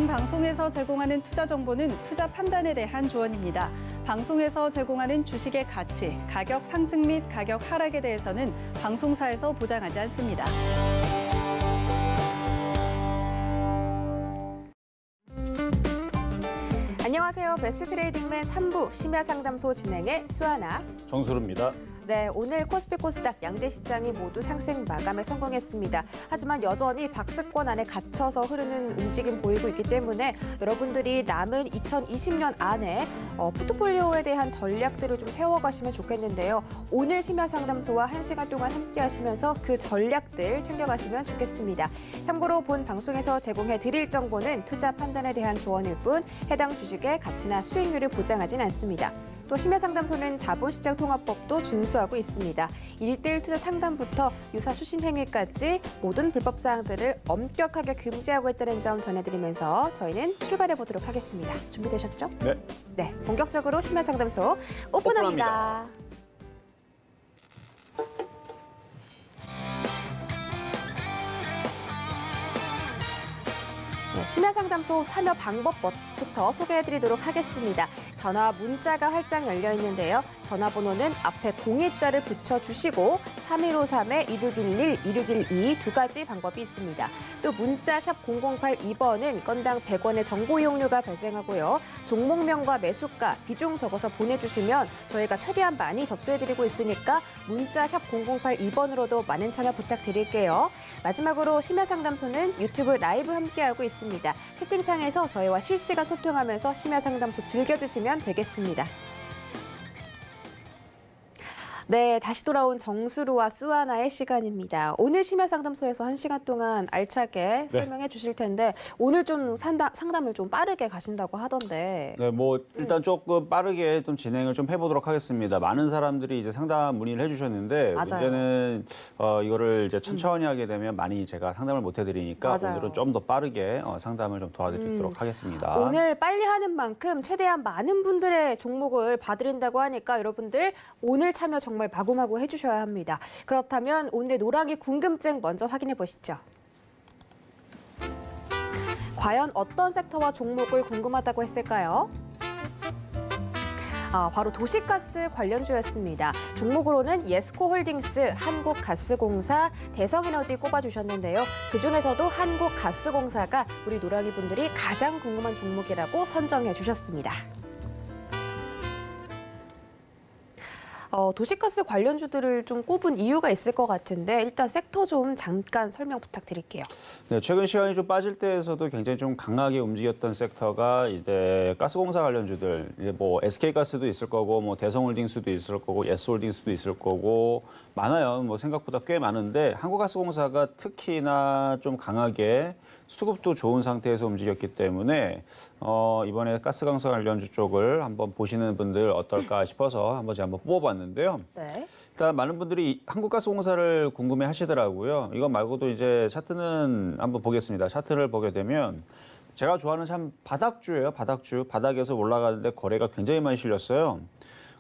방송에서 제공하는 투자 정보는 투자 판단에 대한 조언입니다. 방송에서 제공하는 주식의 가치, 가격 상승 및 가격 하락에 대해서는 방송사에서 보장하지 않습니다. 안녕하세요. 베스트 트레이딩맨 3부 심야상담소 진행의 수아나 정수루입니다. 네, 오늘 코스피 코스닥 양대 시장이 모두 상승 마감에 성공했습니다. 하지만 여전히 박스권 안에 갇혀서 흐르는 움직임 보이고 있기 때문에 여러분들이 남은 2020년 안에 포트폴리오에 대한 전략들을 좀 세워가시면 좋겠는데요. 오늘 심야상담소와 1시간 동안 함께 하시면서 그 전략들 챙겨가시면 좋겠습니다. 참고로 본 방송에서 제공해 드릴 정보는 투자 판단에 대한 조언일 뿐 해당 주식의 가치나 수익률을 보장하진 않습니다. 또 심야상담소는 자본시장 통합법도 준수하고 있습니다. 1:1 투자 상담부터 유사 수신 행위까지 모든 불법 사항들을 엄격하게 금지하고 있다는 점 전해드리면서 저희는 출발해 보도록 하겠습니다. 준비되셨죠? 네. 네, 본격적으로 심야상담소 오픈합니다. 네, 심야상담소 참여 방법부터 소개해드리도록 하겠습니다. 전화 문자가 활짝 열려 있는데요. 전화번호는 앞에 02자를 붙여주시고 3153-2611, 2612 두 가지 방법이 있습니다. 또 문자 샵 0082번은 건당 100원의 정보 이용료가 발생하고요. 종목명과 매수가, 비중 적어서 보내주시면 저희가 최대한 많이 접수해드리고 있으니까 문자 샵 0082번으로도 많은 참여 부탁드릴게요. 마지막으로 심야상담소는 유튜브 라이브 함께하고 있습니다. 채팅창에서 저희와 실시간 소통하면서 심야상담소 즐겨주시면 되겠습니다. 네, 다시 돌아온 정수루와 수아나의 시간입니다. 오늘 심야상담소에서 1시간 동안 알차게 설명해 주실 텐데 오늘 좀 상담을 좀 빠르게 가신다고 하던데. 네, 뭐 일단 조금 빠르게 좀 진행을 좀 해보도록 하겠습니다. 많은 사람들이 이제 상담 문의를 해주셨는데 맞아요. 문제는 이거를 이제 천천히 하게 되면 많이 제가 상담을 못 해드리니까 맞아요. 오늘은 좀 더 빠르게 상담을 좀 도와드리도록 하겠습니다. 오늘 빨리 하는 만큼 최대한 많은 분들의 종목을 봐드린다고 하니까 여러분들 오늘 참여 정말 마구마구 해주셔야 합니다. 그렇다면 오늘의 노랑이 궁금증 먼저 확인해 보시죠. 과연 어떤 섹터와 종목을 궁금하다고 했을까요? 바로 도시가스 관련주였습니다. 종목으로는 예스코홀딩스, 한국가스공사, 대성에너지 꼽아주셨는데요. 그중에서도 한국가스공사가 우리 노랑이 분들이 가장 궁금한 종목이라고 선정해 주셨습니다. 도시가스 관련주들을 좀 꼽은 이유가 있을 것 같은데 일단 섹터 좀 잠깐 설명 부탁드릴게요. 네, 최근 시간이 좀 빠질 때에서도 굉장히 좀 강하게 움직였던 섹터가 이제 가스공사 관련주들, 이제 뭐 SK가스도 있을 거고, 뭐 대성홀딩스도 있을 거고, 예스홀딩스도 있을 거고 많아요. 뭐 생각보다 꽤 많은데 한국가스공사가 특히나 좀 강하게 수급도 좋은 상태에서 움직였기 때문에 이번에 가스공사 관련주 쪽을 한번 보시는 분들 어떨까 싶어서 한번 제가 한번 뽑아봤는데요. 네. 일단 많은 분들이 한국가스공사를 궁금해 하시더라고요. 이거 말고도 이제 차트는 한번 보겠습니다. 차트를 보게 되면 제가 좋아하는 참 바닥주예요. 바닥주. 바닥에서 올라가는데 거래가 굉장히 많이 실렸어요.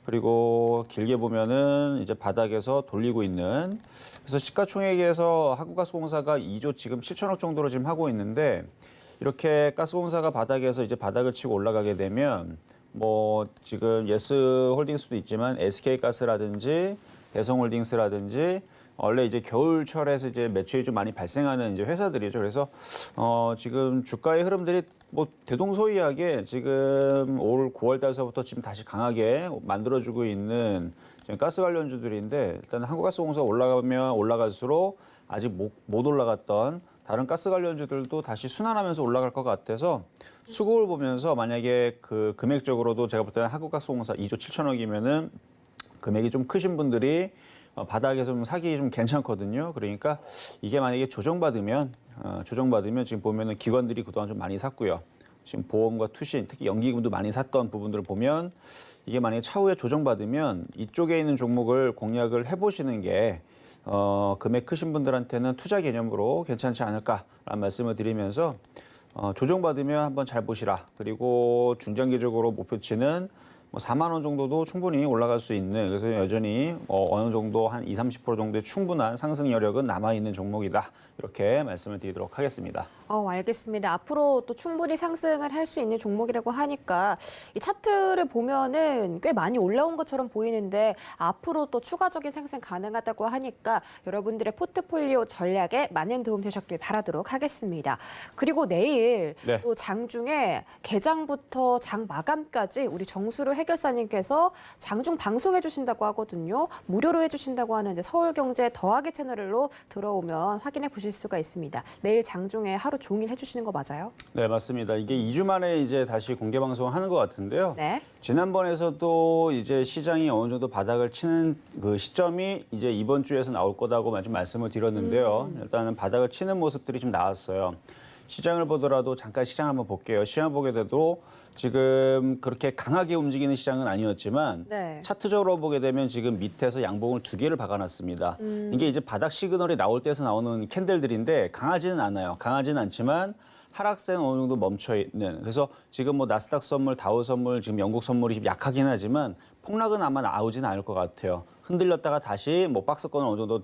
그리고 길게 보면은 이제 바닥에서 돌리고 있는, 그래서 시가총액에서 한국가스공사가 2조 지금 7천억 정도로 지금 하고 있는데, 이렇게 가스공사가 바닥에서 이제 바닥을 치고 올라가게 되면 뭐 지금 예스홀딩스도 있지만 SK가스라든지 대성홀딩스라든지 원래 이제 겨울철에서 이제 매출이 좀 많이 발생하는 이제 회사들이죠. 그래서 지금 주가의 흐름들이 뭐 대동소이하게 지금 올 9월 달서부터 지금 다시 강하게 만들어주고 있는 지금 가스 관련주들인데, 일단 한국가스공사가 올라가면 올라갈수록 아직 못 올라갔던 다른 가스 관련주들도 다시 순환하면서 올라갈 것 같아서 수급을 보면서 만약에 그 금액적으로도 제가 볼 때는 한국가스공사 2조 7천억이면은 금액이 좀 크신 분들이 바닥에서 좀 사기 좀 괜찮거든요. 그러니까 이게 만약에 조정받으면 지금 보면은 기관들이 그동안 좀 많이 샀고요. 지금 보험과 투신, 특히 연기금도 많이 샀던 부분들을 보면 이게 만약에 차후에 조정받으면 이쪽에 있는 종목을 공략을 해보시는 게 금액 크신 분들한테는 투자 개념으로 괜찮지 않을까라는 말씀을 드리면서 조정받으면 한번 잘 보시라. 그리고 중장기적으로 목표치는 뭐 4만 원 정도도 충분히 올라갈 수 있는, 그래서 여전히 어느 정도 한 20, 30% 정도의 충분한 상승 여력은 남아있는 종목이다. 이렇게 말씀을 드리도록 하겠습니다. 알겠습니다. 앞으로 또 충분히 상승을 할 수 있는 종목이라고 하니까 이 차트를 보면은 꽤 많이 올라온 것처럼 보이는데 앞으로 또 추가적인 상승 가능하다고 하니까 여러분들의 포트폴리오 전략에 많은 도움 되셨길 바라도록 하겠습니다. 그리고 내일 네. 또 장중에 개장부터 장 마감까지 우리 정수루 해결사님께서 장중 방송해 주신다고 하거든요. 무료로 해주신다고 하는데 서울경제 더하기 채널로 들어오면 확인해 보실 수가 있습니다. 내일 장중에 하루 종일 해주시는 거 맞아요? 네, 맞습니다. 이게 2주 만에 이제 다시 공개 방송을 하는 것 같은데요. 네. 지난번에서도 이제 시장이 어느 정도 바닥을 치는 그 시점이 이제 이번 주에서 나올 거다고 좀 말씀을 드렸는데요. 일단은 바닥을 치는 모습들이 좀 나왔어요. 시장을 보더라도 잠깐 시장 한번 볼게요. 시장 보게 돼도 지금 그렇게 강하게 움직이는 시장은 아니었지만 네. 차트적으로 보게 되면 지금 밑에서 양봉을 2개를 박아놨습니다. 이게 이제 바닥 시그널이 나올 때에서 나오는 캔들들인데 강하지는 않아요. 강하지는 않지만 하락세는 어느 정도 멈춰 있는. 그래서 지금 뭐 나스닥 선물, 다우 선물, 지금 영국 선물이 좀 약하긴 하지만 폭락은 아마 나오지는 않을 것 같아요. 흔들렸다가 다시 뭐 박스권을 어느 정도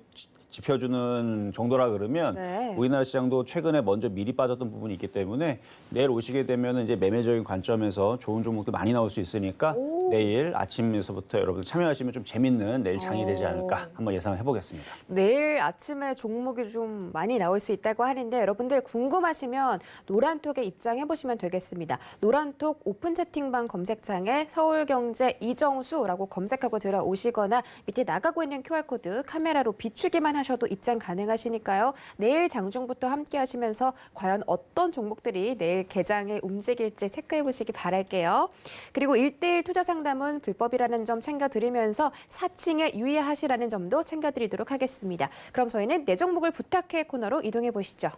짚혀주는 정도라 그러면 네. 우리나라 시장도 최근에 먼저 미리 빠졌던 부분이 있기 때문에 내일 오시게 되면 이제 매매적인 관점에서 좋은 종목도 많이 나올 수 있으니까 내일 아침에서부터 여러분들 참여하시면 좀 재밌는 내일 장이 되지 않을까 한번 예상을 해보겠습니다. 내일 아침에 종목이 좀 많이 나올 수 있다고 하는데 여러분들 궁금하시면 노란톡에 입장해보시면 되겠습니다. 노란톡 오픈 채팅방 검색창에 서울경제 이정수라고 검색하고 들어오시거나 밑에 나가고 있는 QR코드 카메라로 비추기만 하셔도 입장 가능하시니까요. 내일 장중부터 함께 하시면서 과연 어떤 종목들이 내일 개장에 움직일지 체크해보시기 바랄게요. 그리고 1:1 투자 상담은 불법이라는 점 챙겨드리면서 사칭에 유의하시라는 점도 챙겨드리도록 하겠습니다. 그럼 저희는 내 종목을 부탁해 코너로 이동해 보시죠.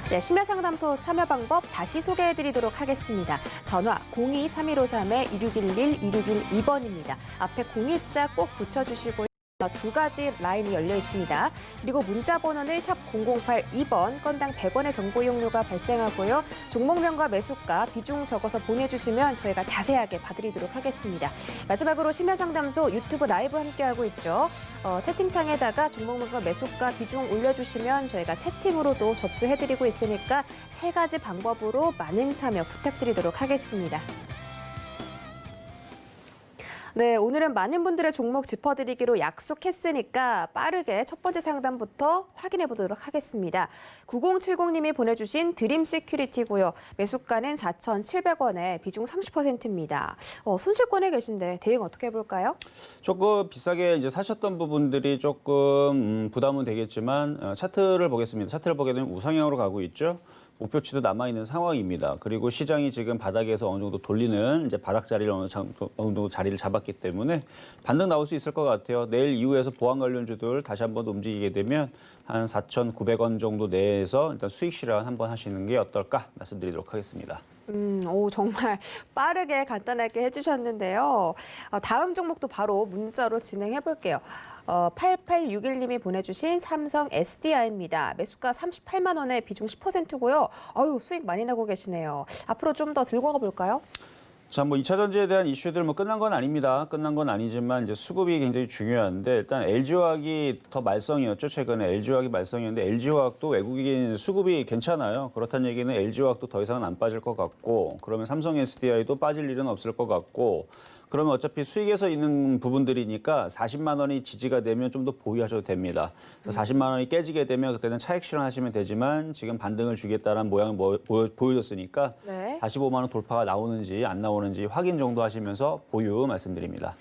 네, 심야상담소 참여 방법 다시 소개해드리도록 하겠습니다. 전화 02-3153-2611-2612번입니다. 앞에 02자 꼭 붙여주시고요. 2가지 라인이 열려 있습니다. 그리고 문자 번호는 샵 0082번, 건당 100원의 정보 이용료가 발생하고요. 종목명과 매수가, 비중 적어서 보내주시면 저희가 자세하게 봐드리도록 하겠습니다. 마지막으로 심야상담소 유튜브 라이브 함께하고 있죠. 채팅창에다가 종목명과 매수가, 비중 올려주시면 저희가 채팅으로도 접수해드리고 있으니까 3가지 방법으로 많은 참여 부탁드리도록 하겠습니다. 네, 오늘은 많은 분들의 종목 짚어드리기로 약속했으니까 빠르게 첫 번째 상담부터 확인해 보도록 하겠습니다. 9070님이 보내주신 드림 시큐리티고요. 매수가는 4,700원에 비중 30%입니다. 손실권에 계신데 대응 어떻게 해볼까요? 조금 비싸게 이제 사셨던 부분들이 조금 부담은 되겠지만 차트를 보겠습니다. 차트를 보게 되면 우상향으로 가고 있죠. 목표치도 남아있는 상황입니다. 그리고 시장이 지금 바닥에서 어느 정도 돌리는 이제 바닥 자리를 어느 정도 자리를 잡았기 때문에 반등 나올 수 있을 것 같아요. 내일 이후에서 보안 관련주들 다시 한번 더 움직이게 되면 한 4,900원 정도 내에서 일단 수익 실현 한번 하시는 게 어떨까 말씀드리도록 하겠습니다. 정말 빠르게 간단하게 해주셨는데요. 다음 종목도 바로 문자로 진행해 볼게요. 8861님이 보내주신 삼성 SDI입니다. 매수가 38만 원에 비중 10%고요. 수익 많이 나고 계시네요. 앞으로 좀 더 들고 가볼까요? 자, 뭐 2차 전지에 대한 이슈들 뭐 끝난 건 아닙니다. 끝난 건 아니지만 이제 수급이 굉장히 중요한데 일단 LG화학이 더 말썽이었죠. 최근에 LG화학이 말썽이었는데 LG화학도 외국인 수급이 괜찮아요. 그렇다는 얘기는 LG화학도 더 이상은 안 빠질 것 같고 그러면 삼성 SDI도 빠질 일은 없을 것 같고 그러면 어차피 수익에서 있는 부분들이니까 40만 원이 지지가 되면 좀 더 보유하셔도 됩니다. 그래서 40만 원이 깨지게 되면 그때는 차익 실현하시면 되지만 지금 반등을 주겠다는 모양을 보여줬으니까 네. 45만 원 돌파가 나오는지 안 나오는지 확인 정도 하시면서 보유 말씀드립니다.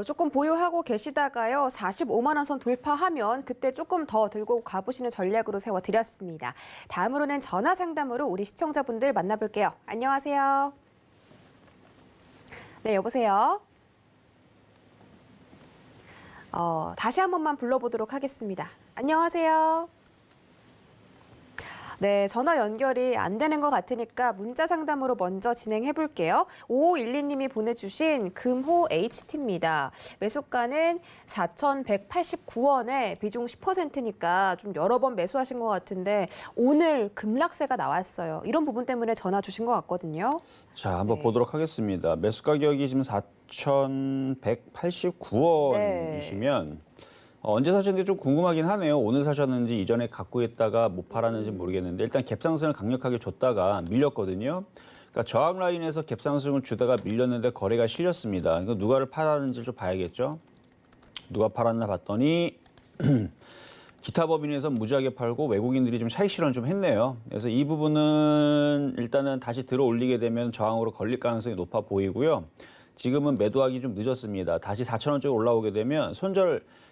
조금 보유하고 계시다가요. 45만 원 선 돌파하면 그때 조금 더 들고 가보시는 전략으로 세워드렸습니다. 다음으로는 전화 상담으로 우리 시청자분들 만나볼게요. 안녕하세요. 네, 여보세요. 다시 한 번만 불러보도록 하겠습니다. 안녕하세요. 네, 전화 연결이 안 되는 것 같으니까 문자 상담으로 먼저 진행해 볼게요. 5512님이 보내주신 금호 HT입니다. 매수가는 4,189원에 비중 10%니까 좀 여러 번 매수하신 것 같은데 오늘 급락세가 나왔어요. 이런 부분 때문에 전화 주신 것 같거든요. 자, 한번 네. 보도록 하겠습니다. 매수 가격이 지금 4,189원이시면 언제 사셨는지 좀 궁금하긴 하네요. 오늘 사셨는지 이전에 갖고 있다가 못 팔았는지 모르겠는데 일단 갭상승을 강력하게 줬다가 밀렸거든요. 그러니까 저항 라인에서 갭상승을 주다가 밀렸는데 거래가 실렸습니다. 이거 누가를 팔았는지 좀 봐야겠죠. 누가 팔았나 봤더니 기타 법인에서 무지하게 팔고 외국인들이 좀 차익 실현 좀 했네요. 그래서 이 부분은 일단은 다시 들어 올리게 되면 저항으로 걸릴 가능성이 높아 보이고요. 지금은 매도하기 좀 늦었습니다. 다시 4,000원 쪽에 올라오게 되면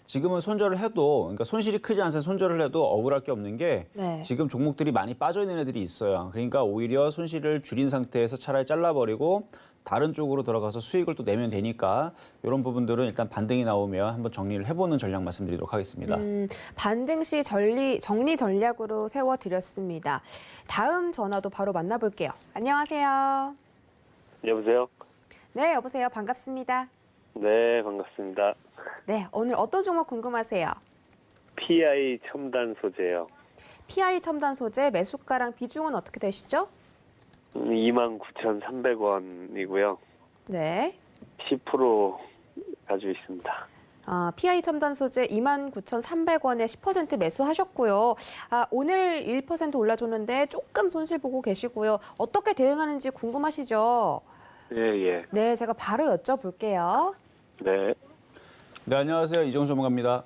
지금은 손절을 해도, 그러니까 손실이 크지 않아서 손절을 해도 억울할 게 없는 게 네. 지금 종목들이 많이 빠져 있는 애들이 있어요. 그러니까 오히려 손실을 줄인 상태에서 차라리 잘라버리고 다른 쪽으로 들어가서 수익을 또 내면 되니까 이런 부분들은 일단 반등이 나오면 한번 정리를 해보는 전략 말씀드리도록 하겠습니다. 반등 시 정리 전략으로 세워드렸습니다. 다음 전화도 바로 만나볼게요. 안녕하세요. 여보세요? 네, 여보세요. 반갑습니다. 네, 반갑습니다. 네, 오늘 어떤 종목 궁금하세요? PI 첨단 소재요. PI 첨단 소재 매수가랑 비중은 어떻게 되시죠? 29,300원이고요. 네. 10% 가지고 있습니다. PI 첨단 소재 29,300원에 10% 매수하셨고요. 오늘 1% 올라줬는데 조금 손실 보고 계시고요. 어떻게 대응하는지 궁금하시죠? 예, 예. 네, 제가 바로 여쭤볼게요. 네. 네, 안녕하세요. 이정수 전문가입니다.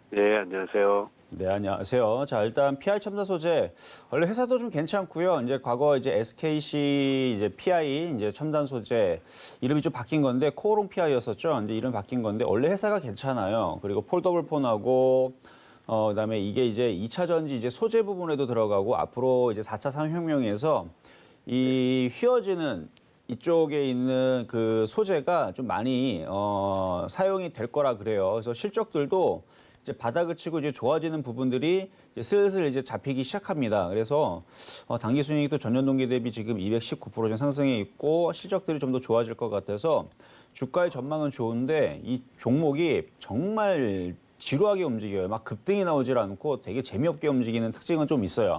네, 안녕하세요. 네, 안녕하세요. 자, 일단 PI 첨단 소재 원래 회사도 좀 괜찮고요. 이제 과거 이제 SKC 이제 PI 이제 첨단 소재 이름이 좀 바뀐 건데 코오롱 PI였었죠. 이제 이름 바뀐 건데 원래 회사가 괜찮아요. 그리고 폴더블 폰하고 그다음에 이게 이제 2차 전지 이제 소재 부분에도 들어가고 앞으로 이제 4차 산업혁명에서 이 휘어지는 이쪽에 있는 그 소재가 좀 많이 사용이 될 거라 그래요. 그래서 실적들도 이제 바닥을 치고 이제 좋아지는 부분들이 이제 슬슬 이제 잡히기 시작합니다. 그래서 당기 순이익도 전년 동기 대비 지금 219% 좀 상승해 있고 실적들이 좀 더 좋아질 것 같아서 주가의 전망은 좋은데 이 종목이 정말 지루하게 움직여요. 막 급등이 나오질 않고 되게 재미없게 움직이는 특징은 좀 있어요.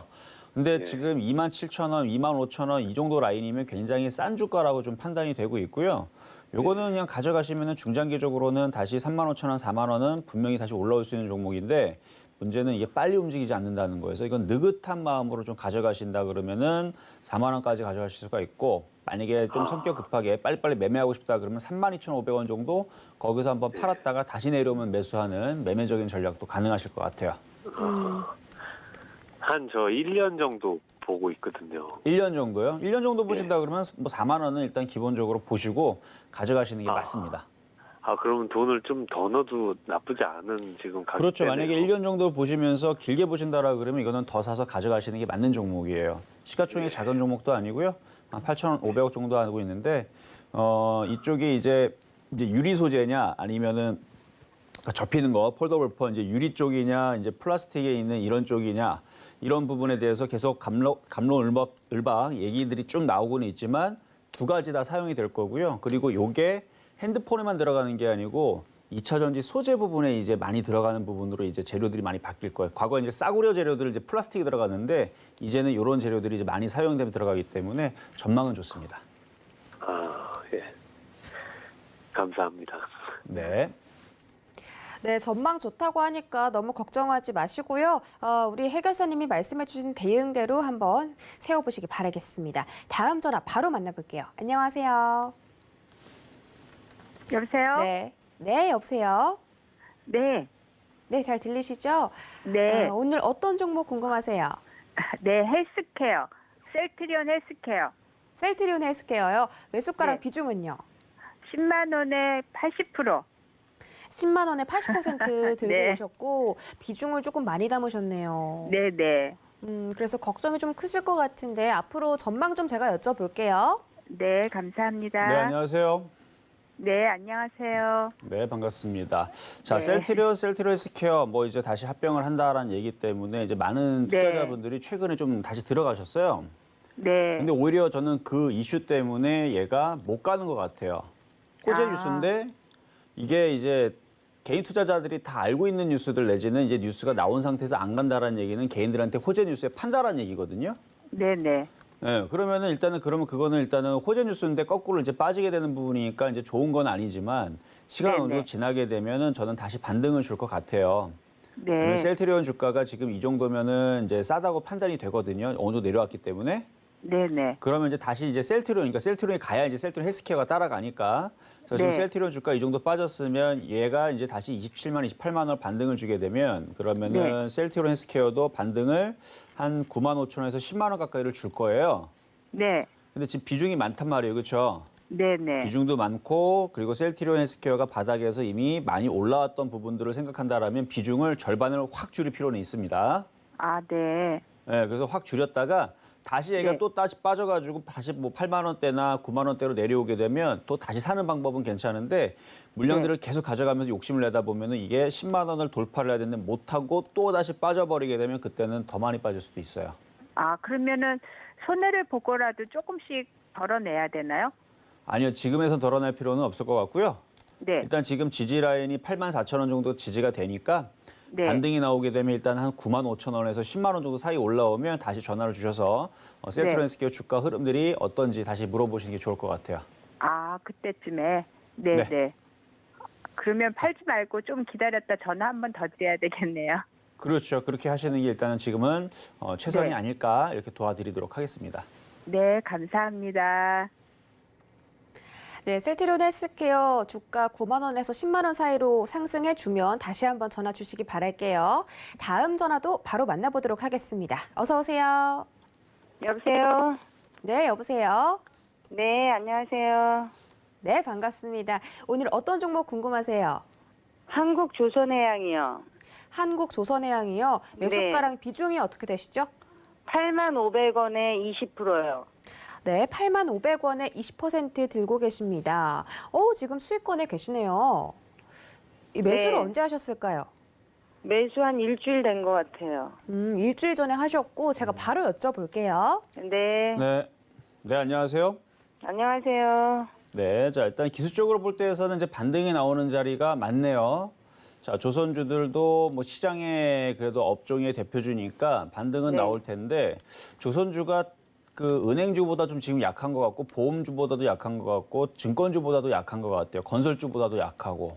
근데 네. 지금 27,000원, 25,000원 이 정도 라인이면 굉장히 싼 주가라고 좀 판단이 되고 있고요. 요거는 그냥 가져가시면은 중장기적으로는 다시 35,000원, 4만 원은 분명히 다시 올라올 수 있는 종목인데 문제는 이게 빨리 움직이지 않는다는 거여서 이건 느긋한 마음으로 좀 가져가신다 그러면은 4만 원까지 가져가실 수가 있고 만약에 좀 성격 급하게 빨리빨리 매매하고 싶다 그러면 32,500원 정도 거기서 한번 팔았다가 다시 내려오면 매수하는 매매적인 전략도 가능하실 것 같아요. 한 저 1년 정도 보고 있거든요. 1년 정도요? 1년 정도 보신다 그러면 뭐 4만 원은 일단 기본적으로 보시고 가져가시는 게 맞습니다. 그러면 돈을 좀 더 넣어도 나쁘지 않은 지금 가격. 그렇죠. 만약에 1년 정도 보시면서 길게 보신다라 그러면 이거는 더 사서 가져가시는 게 맞는 종목이에요. 시가총액이 작은 종목도 아니고요. 한 8,500억 정도 하고 있는데 이쪽이 이제 유리 소재냐 아니면은 접히는 거 폴더블 폰 이제 유리 쪽이냐 이제 플라스틱에 있는 이런 쪽이냐 이런 부분에 대해서 계속 을박 얘기들이 쭉 나오고는 있지만 두 가지 다 사용이 될 거고요. 그리고 요게 핸드폰에만 들어가는 게 아니고 2차 전지 소재 부분에 이제 많이 들어가는 부분으로 이제 재료들이 많이 바뀔 거예요. 과거 이제 싸구려 재료들 이제 플라스틱이 들어갔는데 이제는 이런 재료들이 이제 많이 사용되면 들어가기 때문에 전망은 좋습니다. 예. 감사합니다. 네. 네, 전망 좋다고 하니까 너무 걱정하지 마시고요. 우리 해결사님이 말씀해주신 대응대로 한번 세워보시기 바라겠습니다. 다음 전화 바로 만나볼게요. 안녕하세요. 여보세요? 네, 네, 여보세요. 네. 네, 잘 들리시죠? 네. 오늘 어떤 종목 궁금하세요? 네, 헬스케어. 셀트리온 헬스케어. 셀트리온 헬스케어요. 매수가랑 네. 비중은요? 10만 원에 80%. 10만 원에 80% 들고 네. 오셨고 비중을 조금 많이 담으셨네요. 네, 네. 그래서 걱정이 좀 크실 것 같은데 앞으로 전망 좀 제가 여쭤볼게요. 네, 감사합니다. 네, 안녕하세요. 네, 안녕하세요. 네, 반갑습니다. 자, 네. 셀트리온 헬스케어 뭐 이제 다시 합병을 한다라는 얘기 때문에 이제 많은 네. 투자자분들이 최근에 좀 다시 들어가셨어요. 네. 근데 오히려 저는 그 이슈 때문에 얘가 못 가는 것 같아요. 호재 아. 뉴스인데 이게 이제 개인 투자자들이 다 알고 있는 뉴스들 내지는 이제 뉴스가 나온 상태에서 안 간다라는 얘기는 개인들한테 호재 뉴스에 판다라는 얘기거든요. 네네. 네, 그러면은 일단은 그러면 그거는 일단은 호재 뉴스인데 거꾸로 이제 빠지게 되는 부분이니까 이제 좋은 건 아니지만 시간 어느 정도 네네. 지나게 되면은 저는 다시 반등을 줄 것 같아요. 네. 그러면 셀트리온 주가가 지금 이 정도면은 이제 싸다고 판단이 되거든요. 어느 정도 내려왔기 때문에. 네네. 그러면 이제 다시 이제 셀트리온, 그러니까 셀트리온이 가야 이제 셀트리온 헬스케어가 따라가니까. 그래서 지금 네. 셀트리온 주가 이 정도 빠졌으면 얘가 이제 다시 27만, 28만 원 반등을 주게 되면 그러면은 셀트리온 헬스케어도 반등을 한 9만 5천 원에서 10만 원 가까이를 줄 거예요. 네. 근데 지금 비중이 많단 말이에요, 그렇죠? 네네. 비중도 많고 그리고 셀트리온 헬스케어가 바닥에서 이미 많이 올라왔던 부분들을 생각한다라면 비중을 절반을 확 줄일 필요는 있습니다. 아, 네. 네, 그래서 확 줄였다가 다시 얘가 네. 또 다시 빠져가지고 다시 뭐 8만 원대나 9만 원대로 내려오게 되면 또 다시 사는 방법은 괜찮은데 물량들을 계속 가져가면서 욕심을 내다 보면은 이게 10만 원을 돌파를 해야 되는데 못하고 또 다시 빠져버리게 되면 그때는 더 많이 빠질 수도 있어요. 아, 그러면은 손해를 보고라도 조금씩 덜어내야 되나요? 아니요, 지금에선 덜어낼 필요는 없을 것 같고요. 네. 일단 지금 지지 라인이 8만 4천 원 정도 지지가 되니까 네. 반등이 나오게 되면 일단 한 9만 5천 원에서 10만 원 정도 사이 올라오면 다시 전화를 주셔서 셀트리온 네. 헬스케어 주가 흐름들이 어떤지 다시 물어보시는 게 좋을 것 같아요. 아, 그때쯤에. 네네. 네. 그러면 팔지 말고 좀 기다렸다 전화 한 번 더 드려야 되겠네요. 그렇죠. 그렇게 하시는 게 일단은 지금은 최선이 네. 아닐까 이렇게 도와드리도록 하겠습니다. 네, 감사합니다. 네, 셀트리온 헬스케어 주가 9만 원에서 10만 원 사이로 상승해 주면 다시 한번 전화 주시기 바랄게요. 다음 전화도 바로 만나보도록 하겠습니다. 어서 오세요. 여보세요? 네, 여보세요. 네, 안녕하세요. 네, 반갑습니다. 오늘 어떤 종목 궁금하세요? 한국조선해양이요. 한국조선해양이요. 매수가랑 비중이 어떻게 되시죠? 8,500원에 20%요. 네, 8만 500원에 20% 들고 계십니다. 지금 수익권에 계시네요. 이 매수를 네. 언제 하셨을까요? 매수 한 일주일 된 것 같아요. 일주일 전에 하셨고 제가 바로 여쭤볼게요. 네. 네. 네, 안녕하세요. 안녕하세요. 네, 자 일단 기술적으로 볼 때에서는 이제 반등이 나오는 자리가 많네요. 자, 조선주들도 뭐 시장의 그래도 업종의 대표주니까 반등은 네. 나올 텐데 조선주가 그 은행주보다 좀 지금 약한 것 같고 보험주보다도 약한 것 같고 증권주보다도 약한 것 같아요. 건설주보다도 약하고.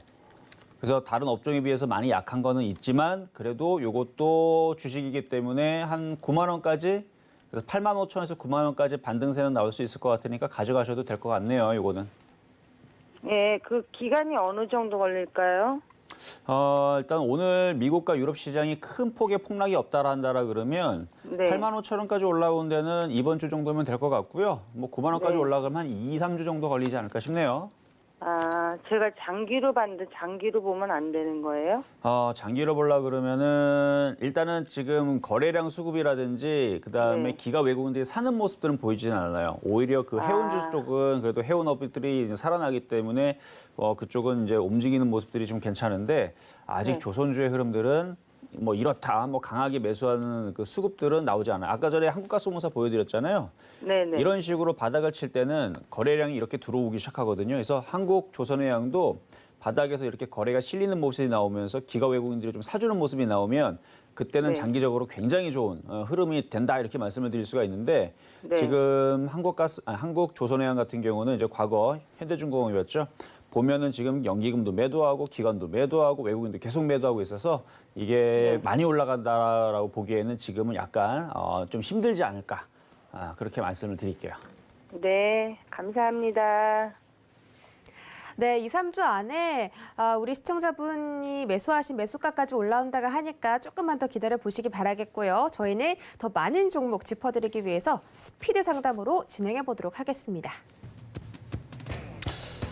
그래서 다른 업종에 비해서 많이 약한 거는 있지만 그래도 이것도 주식이기 때문에 한 9만 원까지 그래서 8만 5천에서 9만 원까지 반등세는 나올 수 있을 것 같으니까 가져가셔도 될 것 같네요. 이거는. 예, 그 기간이 어느 정도 걸릴까요? 일단 오늘 미국과 유럽 시장이 큰 폭의 폭락이 없다라 한다라 그러면 네. 8만 5천 원까지 올라온 데는 이번 주 정도면 될 것 같고요. 뭐 9만 원까지 네. 올라가면 한 2, 3주 정도 걸리지 않을까 싶네요. 아, 제가 장기로 봤는데 장기로 보면 안 되는 거예요? 장기로 보려 그러면은 일단은 지금 거래량 수급이라든지 그다음에 네. 기가 외국인들이 사는 모습들은 보이지는 않아요. 오히려 그 해운주 아. 쪽은 그래도 해운업들이 살아나기 때문에 그쪽은 이제 움직이는 모습들이 좀 괜찮은데 아직 네. 조선주의 흐름들은 뭐 이렇다 뭐 강하게 매수하는 그 수급들은 나오지 않아요. 아까 전에 한국가스공사 보여드렸잖아요. 네네. 이런 식으로 바닥을 칠 때는 거래량이 이렇게 들어오기 시작하거든요. 그래서 한국조선해양도 바닥에서 이렇게 거래가 실리는 모습이 나오면서 기가 외국인들이 좀 사주는 모습이 나오면 그때는 네. 장기적으로 굉장히 좋은 흐름이 된다 이렇게 말씀을 드릴 수가 있는데 네. 지금 한국조선해양 같은 경우는 이제 과거 현대중공업이었죠. 보면은 지금 연기금도 매도하고 기관도 매도하고 외국인도 계속 매도하고 있어서 이게 네. 많이 올라간다라고 보기에는 지금은 약간 좀 힘들지 않을까 그렇게 말씀을 드릴게요. 네, 감사합니다. 네, 2, 3주 안에 우리 시청자분이 매수하신 매수가까지 올라온다고 하니까 조금만 더 기다려 보시기 바라겠고요. 저희는 더 많은 종목 짚어드리기 위해서 스피드 상담으로 진행해 보도록 하겠습니다.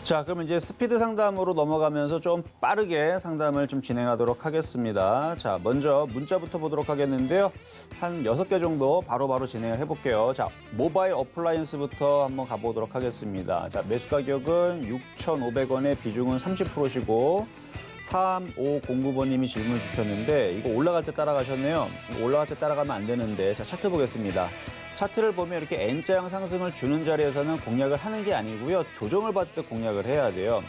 자, 그럼 이제 스피드 상담으로 넘어가면서 좀 빠르게 상담을 좀 진행하도록 하겠습니다. 자, 먼저 문자부터 보도록 하겠는데요. 한 6개 정도 바로바로 진행을 해볼게요. 자, 모바일 어플라이언스부터 한번 가보도록 하겠습니다. 자, 매수 가격은 6,500원에 비중은 30%시고 3509번님이 질문 주셨는데 이거 올라갈 때 따라가셨네요. 이거 올라갈 때 따라가면 안 되는데 자, 차트 보겠습니다. 차트를 보면 이렇게 N자형 상승을 주는 자리에서는 공략을 하는 게 아니고요. 조정을 받을 때 공략을 해야 돼요.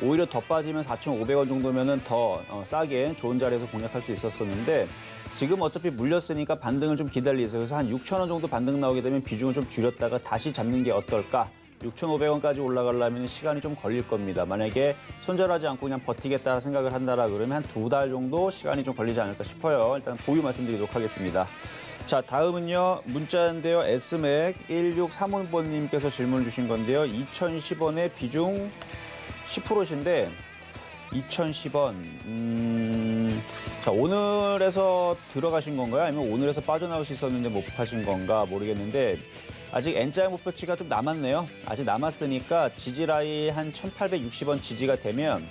오히려 더 빠지면 4,500원 정도면은 더 싸게 좋은 자리에서 공략할 수 있었었는데 지금 어차피 물렸으니까 반등을 좀 기다리세요. 그래서 한 6,000원 정도 반등 나오게 되면 비중을 좀 줄였다가 다시 잡는 게 어떨까? 6,500원까지 올라가려면 시간이 좀 걸릴 겁니다. 만약에 손절하지 않고 그냥 버티겠다 생각을 한다라 그러면 한 2달 정도 시간이 좀 걸리지 않을까 싶어요. 일단 보유 말씀드리도록 하겠습니다. 자, 다음은요. 문자인데요. S맥 1635번님께서 질문 주신 건데요. 2,010원의 비중 10%신데 2,010원. 자, 오늘에서 들어가신 건가요? 아니면 오늘에서 빠져나올 수 있었는데 못 하신 건가 모르겠는데 아직 N자형 목표치가 좀 남았네요. 아직 남았으니까 지지라인 한 1,860원 지지가 되면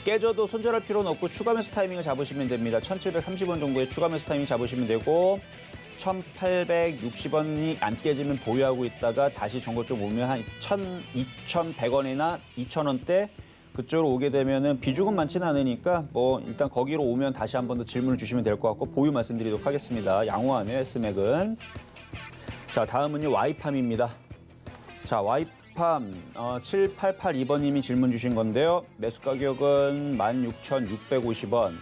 깨져도 손절할 필요는 없고 추가 매수 타이밍을 잡으시면 됩니다. 1,730원 정도의 추가 매수 타이밍 잡으시면 되고 1,860원이 안 깨지면 보유하고 있다가 다시 정고 좀 오면 한 2,100원이나 2,000원대 그쪽으로 오게 되면은 비중은 많지는 않으니까 뭐 일단 거기로 오면 다시 한 번 더 질문을 주시면 될 것 같고 보유 말씀드리도록 하겠습니다. 양호하네요, S맥은. 자, 다음은요, 와이팜입니다. 자, 와이팜 7882번님이 질문 주신 건데요. 매수 가격은 16,650원.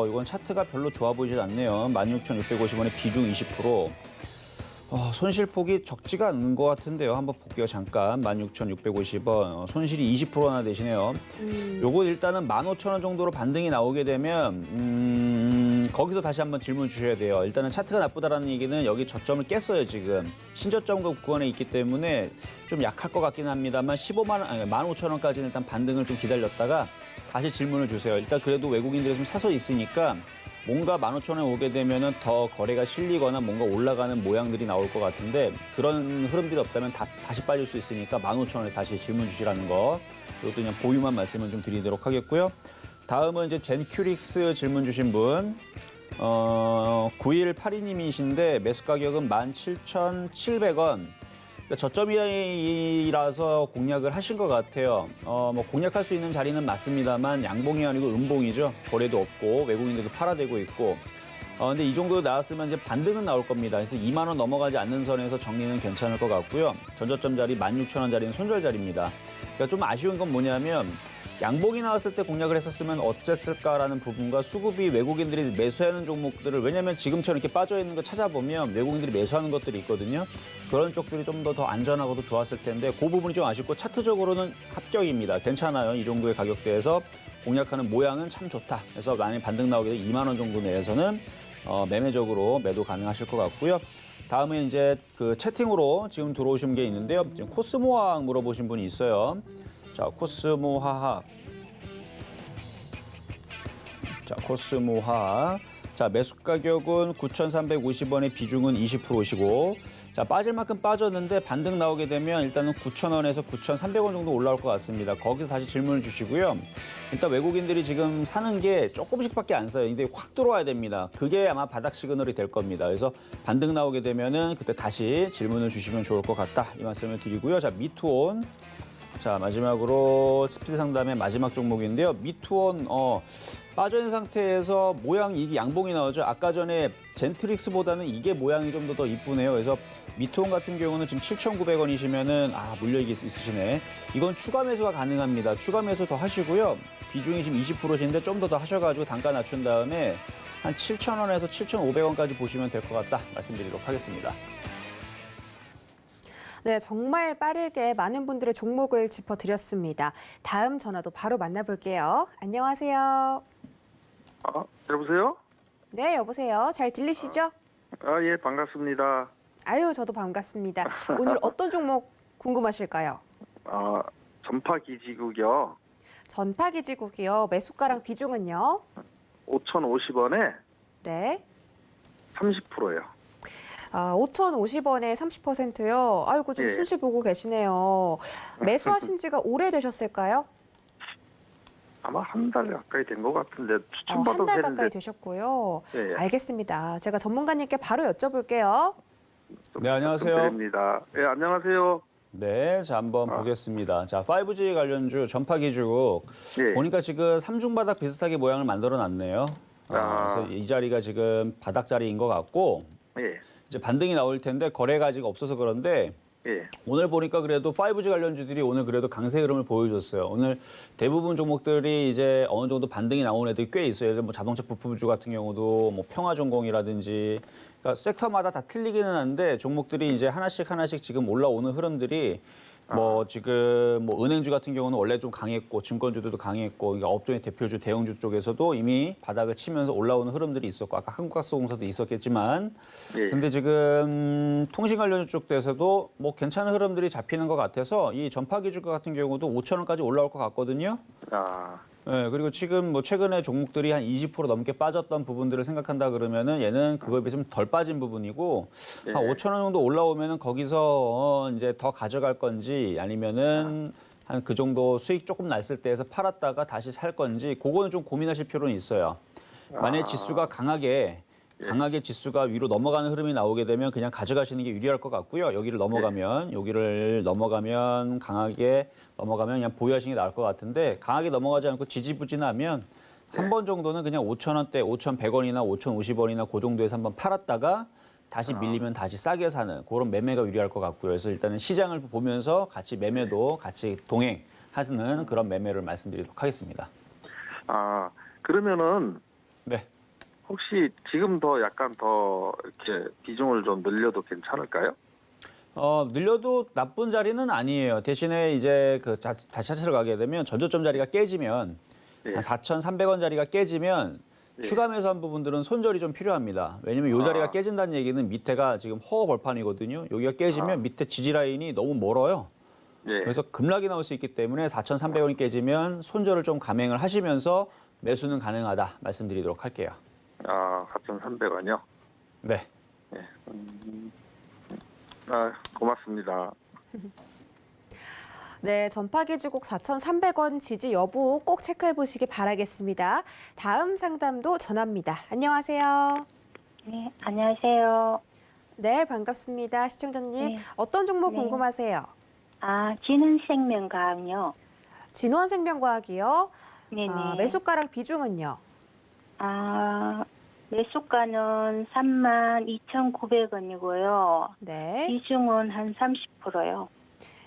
이건 차트가 별로 좋아 보이진 않네요. 16,650원에 비중 20%. 손실폭이 적지가 않은 것 같은데요. 한번 볼게요. 잠깐. 16,650원. 손실이 20%나 되시네요. 요거 일단은 15,000원 정도로 반등이 나오게 되면 거기서 다시 한번 질문 주셔야 돼요. 일단은 차트가 나쁘다라는 얘기는 여기 저점을 깼어요. 지금. 신저점 구간에 있기 때문에 좀 약할 것 같긴 합니다만 15,000원까지는 일단 반등을 좀 기다렸다가 다시 질문을 주세요. 일단 그래도 외국인들이 좀 사서 있으니까 뭔가 15,000원에 오게 되면은 더 거래가 실리거나 뭔가 올라가는 모양들이 나올 것 같은데 그런 흐름들이 없다면 다시 빠질 수 있으니까 15,000원에 다시 질문 주시라는 거. 이것도 그냥 보유만 말씀을 좀 드리도록 하겠고요. 다음은 이제 젠큐릭스 질문 주신 분. 9182님이신데 매수 가격은 17,700원. 저점이라서 공략을 하신 것 같아요. 뭐 공략할 수 있는 자리는 맞습니다만 양봉이 아니고 음봉이죠. 거래도 없고 외국인들도 팔아대고 있고. 근데 이 정도 나왔으면 이제 반등은 나올 겁니다. 그래서 2만 원 넘어가지 않는 선에서 정리는 괜찮을 것 같고요. 전저점 자리 16,000원 자리는 손절 자리입니다. 그러니까 좀 아쉬운 건 뭐냐면 양봉이 나왔을 때 공략을 했었으면 어땠을까라는 부분과 수급이 외국인들이 매수하는 종목들을 왜냐하면 지금처럼 이렇게 빠져있는 거 찾아보면 외국인들이 매수하는 것들이 있거든요. 그런 쪽들이 좀 더 안전하고도 좋았을 텐데 그 부분이 좀 아쉽고 차트적으로는 합격입니다. 괜찮아요. 이 정도의 가격대에서 공략하는 모양은 참 좋다. 그래서 만약에 반등 나오게 되면 2만 원 정도 내에서는 매매적으로 매도 가능하실 것 같고요. 다음에 이제 그 채팅으로 지금 들어오신 게 있는데요. 지금 코스모화학 물어보신 분이 있어요. 자, 코스모화학. 자, 코스모화학. 자, 매수 가격은 9,350원에 비중은 20%시고 자, 빠질 만큼 빠졌는데 반등 나오게 되면 일단은 9,000원에서 9,300원 정도 올라올 것 같습니다. 거기서 다시 질문을 주시고요. 일단 외국인들이 지금 사는 게 조금씩밖에 안 사요. 근데 확 들어와야 됩니다. 그게 아마 바닥 시그널이 될 겁니다. 그래서 반등 나오게 되면은 그때 다시 질문을 주시면 좋을 것 같다. 이 말씀을 드리고요. 자, 미투온. 자, 마지막으로 스피드 상담의 마지막 종목인데요. 미투온 빠져있는 상태에서 모양이 이게 양봉이 나오죠. 아까 전에 젠트릭스보다는 이게 모양이 좀 더 이쁘네요. 그래서 미투온 같은 경우는 지금 7,900원이시면은 물려있기 있으시네. 이건 추가 매수가 가능합니다. 추가 매수 더 하시고요. 비중이 지금 20%신데 좀 더 하셔가지고 단가 낮춘 다음에 한 7,000원에서 7,500원까지 보시면 될 것 같다 말씀드리도록 하겠습니다. 네, 정말 빠르게 많은 분들의 종목을 짚어드렸습니다. 다음 전화도 바로 만나볼게요. 안녕하세요. 여보세요? 네, 여보세요. 잘 들리시죠? 예, 반갑습니다. 아유, 저도 반갑습니다. 오늘 어떤 종목 궁금하실까요? 전파기지국이요. 전파기지국이요. 매수가랑 비중은요? 5,050원에 네. 30%예요. 5,050원에 30%요. 아이고, 좀 예. 손실 보고 계시네요. 매수하신 지가 오래되셨을까요? 아마 한 달 가까이 된 것 같은데 한 추천받아서 달 했는데 가까이 되셨고요. 예, 예. 알겠습니다. 제가 전문가님께 바로 여쭤볼게요. 네, 안녕하세요. 드립니다. 예, 안녕하세요. 네, 자 한번 보겠습니다. 자, 5G 관련주 전파기주 예. 보니까 지금 삼중바닥 비슷하게 모양을 만들어 놨네요. 아. 그래서 이 자리가 지금 바닥 자리인 것 같고 예. 이제 반등이 나올 텐데 거래가 아직 없어서 그런데 예. 오늘 보니까 그래도 5G 관련주들이 오늘 그래도 강세 흐름을 보여줬어요. 오늘 대부분 종목들이 이제 어느 정도 반등이 나온 애들이 꽤 있어요. 예를 들어 뭐 자동차 부품주 같은 경우도 뭐 평화전공이라든지 그러니까 섹터마다 다 틀리기는 한데 종목들이 이제 하나씩 지금 올라오는 흐름들이 뭐 지금 뭐 은행주 같은 경우는 원래 좀 강했고 증권주들도 강했고 그러니까 업종의 대표주 대형주 쪽에서도 이미 바닥을 치면서 올라오는 흐름들이 있었고 아까 한국가스공사도 있었겠지만 예. 근데 지금 통신 관련 쪽에서도 뭐 괜찮은 흐름들이 잡히는 것 같아서 이 전파기주가 같은 경우도 5,000원까지 올라올 것 같거든요. 아. 네, 그리고 지금 뭐 최근에 종목들이 한 20% 넘게 빠졌던 부분들을 생각한다 그러면은 얘는 그거에 비해 좀 덜 빠진 부분이고 예. 한 5,000원 정도 올라오면은 거기서 이제 더 가져갈 건지 아니면은 한 그 정도 수익 조금 났을 때에서 팔았다가 다시 살 건지 그거는 좀 고민하실 필요는 있어요. 만약에 지수가 강하게 지수가 위로 넘어가는 흐름이 나오게 되면 그냥 가져가시는 게 유리할 것 같고요. 여기를 넘어가면 강하게 넘어가면 그냥 보유하시는 게 나을 것 같은데 강하게 넘어가지 않고 지지부진하면 한 번 정도는 그냥 5,000원대, 5,100원이나 5,050원이나 그 정도에서 한번 팔았다가 다시 밀리면 다시 싸게 사는 그런 매매가 유리할 것 같고요. 그래서 일단은 시장을 보면서 같이 매매도 같이 동행하는 그런 매매를 말씀드리도록 하겠습니다. 아, 그러면은 네. 혹시 지금 더 약간 더 이렇게 비중을 좀 늘려도 괜찮을까요? 늘려도 나쁜 자리는 아니에요. 대신에 이제 그 다시 차트를 가게 되면 전저점 자리가 깨지면 예. 한 4,300원 자리가 깨지면 추가 매수한 부분들은 손절이 좀 필요합니다. 왜냐면 이 자리가 깨진다는 얘기는 밑에가 지금 허허 벌판이거든요. 여기가 깨지면 밑에 지지 라인이 너무 멀어요. 예. 그래서 급락이 나올 수 있기 때문에 4,300원이 깨지면 손절을 좀 감행을 하시면서 매수는 가능하다 말씀드리도록 할게요. 아, 4,300원이요? 네. 아, 고맙습니다. 네, 전파기주국 4,300원 지지 여부 꼭 체크해 보시기 바라겠습니다. 다음 상담도 전합니다. 안녕하세요. 네, 안녕하세요. 네, 반갑습니다. 시청자님, 네. 어떤 종목 네. 궁금하세요? 진흥생명과학요. 진원생명과학이요. 네네. 매수가랑 비중은요? 매수가는 32,900원이고요. 네. 비중은 한 30%요.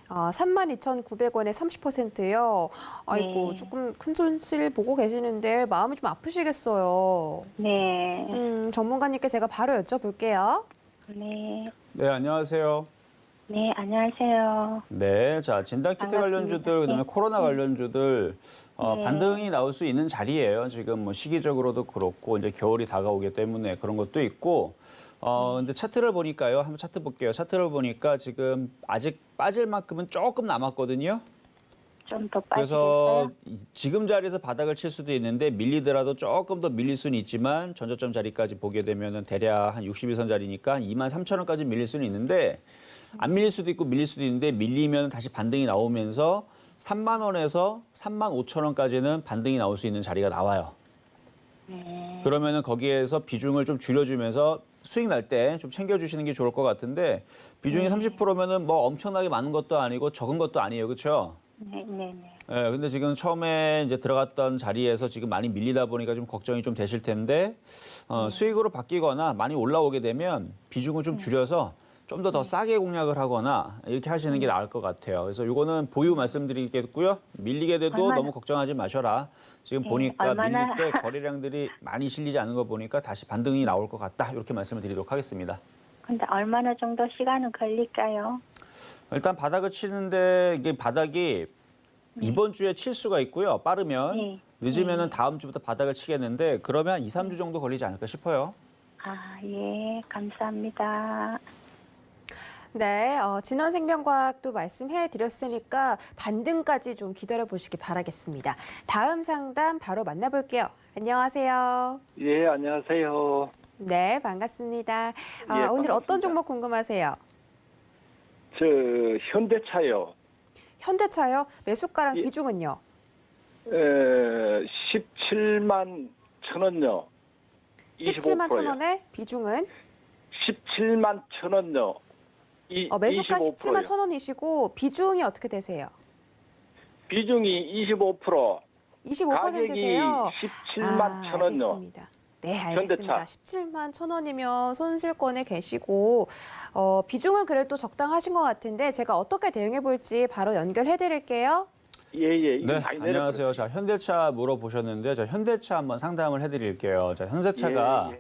32,900원에 30%요. 아이고, 네. 조금 큰 손실 보고 계시는데 마음이 좀 아프시겠어요. 네. 전문가님께 제가 바로 여쭤볼게요. 네. 네, 안녕하세요. 네, 안녕하세요. 네, 자 진단키트 반갑습니다. 관련주들 그다음에 네. 코로나 관련주들 네. 반등이 나올 수 있는 자리예요. 지금 뭐 시기적으로도 그렇고 이제 겨울이 다가오기 때문에 그런 것도 있고. 근데 차트를 보니까요. 한번 차트 볼게요. 차트를 보니까 지금 아직 빠질 만큼은 조금 남았거든요. 좀 더 그래서 빠지겠어요? 지금 자리에서 바닥을 칠 수도 있는데 밀리더라도 조금 더 밀릴 수는 있지만 전저점 자리까지 보게 되면은 대략 한 62선 자리니까 23,000원까지 밀릴 수는 있는데 안 밀릴 수도 있고 밀릴 수도 있는데 밀리면 다시 반등이 나오면서 3만 원에서 35,000원까지는 반등이 나올 수 있는 자리가 나와요. 그러면은 거기에서 비중을 좀 줄여주면서 수익 날 때 좀 챙겨주시는 게 좋을 것 같은데 비중이 30%면은 뭐 엄청나게 많은 것도 아니고 적은 것도 아니에요, 그렇죠? 네, 네, 네. 네, 근데 지금 처음에 이제 들어갔던 자리에서 지금 많이 밀리다 보니까 좀 걱정이 좀 되실 텐데 수익으로 바뀌거나 많이 올라오게 되면 비중을 좀 줄여서 좀 더 싸게 공략을 하거나 이렇게 하시는 게 나을 것 같아요. 그래서 이거는 보유 말씀드리겠고요. 밀리게 돼도 얼마나- 너무 걱정하지 마셔라. 지금 네, 보니까 얼마나- 밀릴 때 거래량들이 많이 실리지 않은 거 보니까 다시 반등이 나올 것 같다. 이렇게 말씀을 드리도록 하겠습니다. 근데 얼마나 정도 시간은 걸릴까요? 일단 바닥을 치는데 이게 바닥이 이번 주에 칠 수가 있고요. 빠르면 네. 늦으면은 다음 주부터 바닥을 치겠는데 그러면 2, 3주 정도 걸리지 않을까 싶어요. 예, 감사합니다. 네, 진원생명과학도 말씀해 드렸으니까 반등까지 좀 기다려 보시기 바라겠습니다. 다음 상담 바로 만나볼게요. 안녕하세요. 예, 안녕하세요. 네, 반갑습니다. 예, 오늘 어떤 반갑습니다. 종목 궁금하세요? 저 현대차요. 현대차요? 매수가랑 예. 비중은요? 17만 천 원요. 17만 천 25%요. 원에 비중은? 17만 천 원요. 매수가 17만 25%요. 천 원이시고 비중이 어떻게 되세요? 비중이 25%. 25%세요. 17만 천 원요. 알겠습니다. 네, 알겠습니다. 현대차. 17만 천 원이면 손실권에 계시고 비중은 그래도 적당하신 것 같은데 제가 어떻게 대응해 볼지 바로 연결해 드릴게요. 예예. 네, 안녕하세요. 자, 현대차 물어보셨는데 자, 현대차 한번 상담을 해드릴게요. 자, 현대차가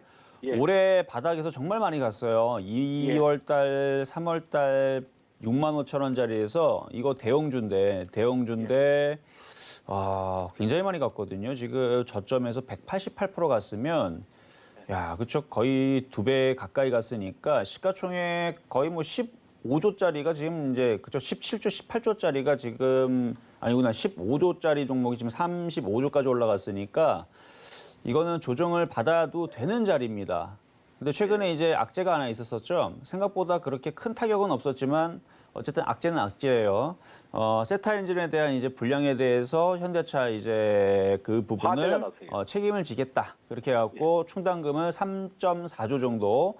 예. 올해 바닥에서 정말 많이 갔어요. 2월 달, 3월 달 6만 5천 원짜리에서 이거 대형주인데 굉장히 많이 갔거든요. 지금 저점에서 188% 갔으면 야, 그쵸. 거의 2배 가까이 갔으니까 시가총액 거의 뭐 15조짜리가 지금 이제 그쵸. 17조, 18조짜리가 지금 아니구나. 15조짜리 종목이 지금 35조까지 올라갔으니까 이거는 조정을 받아도 되는 자리입니다. 근데 최근에 이제 악재가 하나 있었었죠. 생각보다 그렇게 큰 타격은 없었지만 어쨌든 악재는 악재예요. 세타 엔진에 대한 이제 불량에 대해서 현대차 이제 그 화재가 부분을 났어요. 책임을 지겠다. 그렇게 해갖고 충당금을 3.4조 정도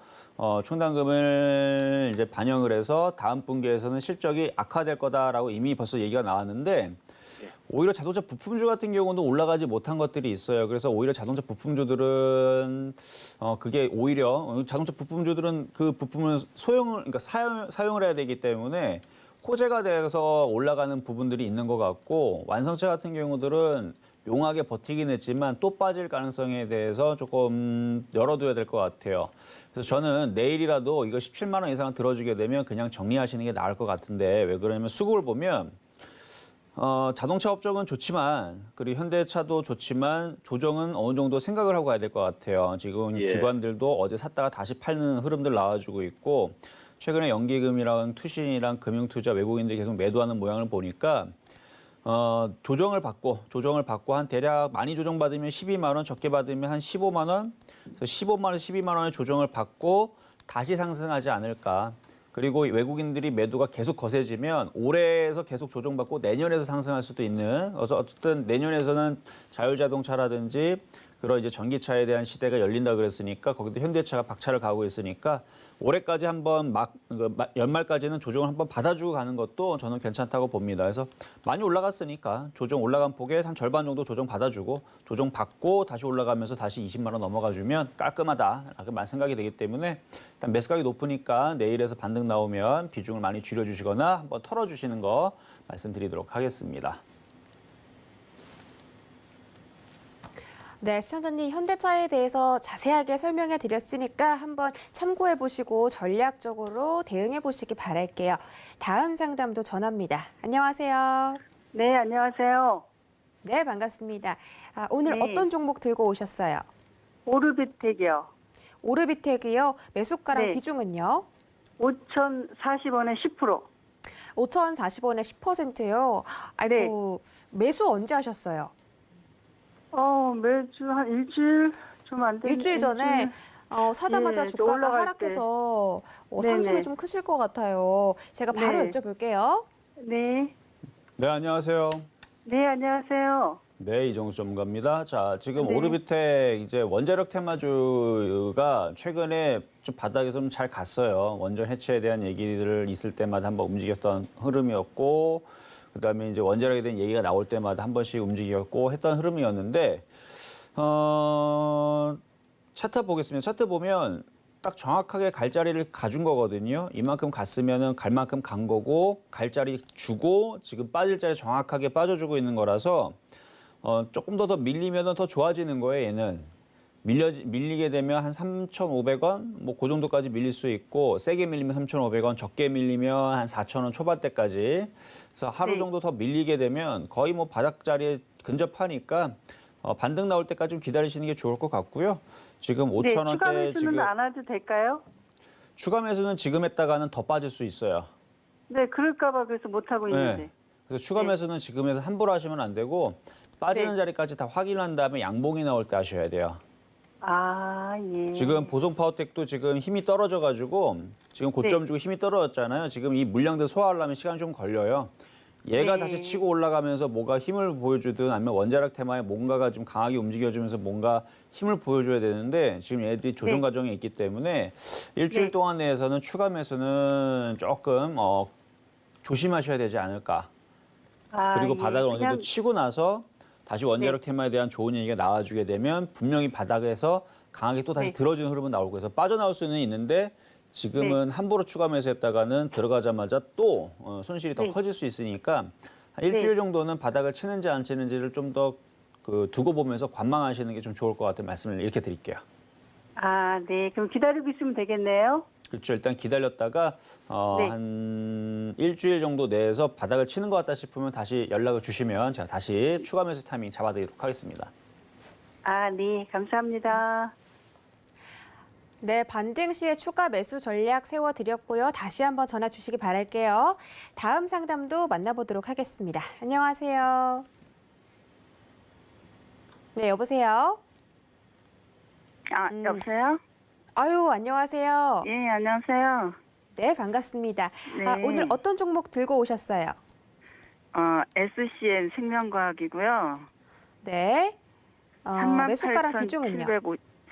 충당금을 이제 반영을 해서 다음 분기에서는 실적이 악화될 거다라고 이미 벌써 얘기가 나왔는데 오히려 자동차 부품주 같은 경우는 올라가지 못한 것들이 있어요. 그래서 오히려 자동차 부품주들은 그게 오히려 자동차 부품주들은 그 부품을 그러니까 사용을 해야 되기 때문에 호재가 돼서 올라가는 부분들이 있는 것 같고 완성차 같은 경우들은 용하게 버티긴 했지만 또 빠질 가능성에 대해서 조금 열어둬야 될 것 같아요. 그래서 저는 내일이라도 이거 17만 원 이상 들어주게 되면 그냥 정리하시는 게 나을 것 같은데 왜 그러냐면 수급을 보면 자동차 업종은 좋지만 그리고 현대차도 좋지만 조정은 어느 정도 생각을 하고 가야 될 것 같아요. 지금 예. 기관들도 어제 샀다가 다시 팔는 흐름들 나와주고 있고 최근에 연기금이랑 투신이랑 금융투자 외국인들이 계속 매도하는 모양을 보니까 조정을 받고 한 대략 많이 조정받으면 12만 원, 적게 받으면 한 15만 원, 그래서 15만 원, 12만 원의 조정을 받고 다시 상승하지 않을까. 그리고 외국인들이 매도가 계속 거세지면 올해에서 계속 조정받고 내년에서 상승할 수도 있는. 그래서 어쨌든 내년에서는 자율자동차라든지 그런 이제 전기차에 대한 시대가 열린다 그랬으니까 거기도 현대차가 박차를 가고 있으니까 올해까지 한번 연말까지는 조정을 한번 받아주고 가는 것도 저는 괜찮다고 봅니다. 그래서 많이 올라갔으니까 조정 올라간 폭에 한 절반 정도 조정 받아주고 조정 받고 다시 올라가면서 다시 20만 원 넘어가주면 깔끔하다라고 생각이 되기 때문에 일단 매수가격이 높으니까 내일에서 반등 나오면 비중을 많이 줄여주시거나 한번 털어주시는 거 말씀드리도록 하겠습니다. 네, 시청자님 현대차에 대해서 자세하게 설명해 드렸으니까 한번 참고해 보시고 전략적으로 대응해 보시기 바랄게요. 다음 상담도 전화입니다. 안녕하세요. 네, 안녕하세요. 네, 반갑습니다. 오늘 네. 어떤 종목 들고 오셨어요? 오르비텍이요. 오르비텍이요. 매수가랑 네. 비중은요? 5,040원에 10%. 5,040원에 10%요. 아이고, 매수 언제 하셨어요? 매주 한 일주일 좀 안 되는 일주일 전에 사자마자 예, 또 주가가 올라갈 하락해서 네네. 상심이 좀 크실 것 같아요. 제가 바로 네. 여쭤볼게요. 네. 네, 안녕하세요. 네, 안녕하세요. 네, 이정수 전문가입니다. 자, 지금 네. 오르비텍 이제 원자력 테마주가 최근에 좀 바닥에서 좀 잘 갔어요. 원전 해체에 대한 얘기들 있을 때마다 한번 움직였던 흐름이었고, 그다음에 이제 원자력에 대한 얘기가 나올 때마다 한 번씩 움직였고 했던 흐름이었는데, 차트 보겠습니다. 차트 보면 딱 정확하게 갈 자리를 가준 거거든요. 이만큼 갔으면은 갈 만큼 간 거고 갈 자리 주고 지금 빠질 자리 정확하게 빠져주고 있는 거라서 조금 더 밀리면은 더 좋아지는 거예요. 얘는 밀리게 되면 한 3,500원 뭐 그 정도까지 밀릴 수 있고 세게 밀리면 3,500원, 적게 밀리면 한 4,000원 초반대까지. 그래서 하루 네. 정도 더 밀리게 되면 거의 뭐 바닥 자리에 근접하니까 반등 나올 때까지 좀 기다리시는 게 좋을 것 같고요. 지금 5,000원대 추가 매수는 지금 안 해도 될까요? 추가 매수는 지금 했다가는 더 빠질 수 있어요. 네, 그럴까 봐 그래서 못 하고 있는데. 네. 그래서 추가 네. 매수는 지금에서 함부로 하시면 안 되고 빠지는 네. 자리까지 다 확인한 다음에 양봉이 나올 때 하셔야 돼요. 아, 예. 지금 보송 파워텍도 지금 힘이 떨어져가지고 지금 고점 네. 주고 힘이 떨어졌잖아요. 지금 이 물량들 소화하려면 시간이 좀 걸려요. 얘가 네. 다시 치고 올라가면서 뭐가 힘을 보여주든 아니면 원자력 테마에 뭔가가 좀 강하게 움직여주면서 뭔가 힘을 보여줘야 되는데 지금 얘들이 조정 네. 과정에 있기 때문에 일주일 네. 동안 내에서는 추가 매수는 조금 조심하셔야 되지 않을까. 아, 그리고 예. 바닥을 어느 정도 그냥- 치고 나서 다시 원자력 테마에 대한 좋은 얘기가 나와주게 되면 분명히 바닥에서 강하게 또 다시 네. 들어주는 흐름은 나올 거예요. 그래서 빠져나올 수는 있는데 지금은 함부로 추가 매수했다가는 들어가자마자 또 손실이 더 네. 커질 수 있으니까 한 일주일 네. 정도는 바닥을 치는지 안 치는지를 좀 더 두고 보면서 관망하시는 게 좀 좋을 것 같은 말씀을 이렇게 드릴게요. 아, 네. 그럼 기다리고 있으면 되겠네요. 그렇죠. 일단 기다렸다가 네. 한 일주일 정도 내에서 바닥을 치는 것 같다 싶으면 다시 연락을 주시면 제가 다시 추가 매수 타이밍 잡아드리도록 하겠습니다. 아, 네. 감사합니다. 네, 반등 시에 추가 매수 전략 세워드렸고요. 다시 한번 전화 주시기 바랄게요. 다음 상담도 만나보도록 하겠습니다. 안녕하세요. 네, 여보세요? 여보세요? 아유, 안녕하세요. 예, 안녕하세요. 네, 반갑습니다. 네. 오늘 어떤 종목 들고 오셨어요? SCM 생명과학이고요. 네. 매수가랑 비중은요?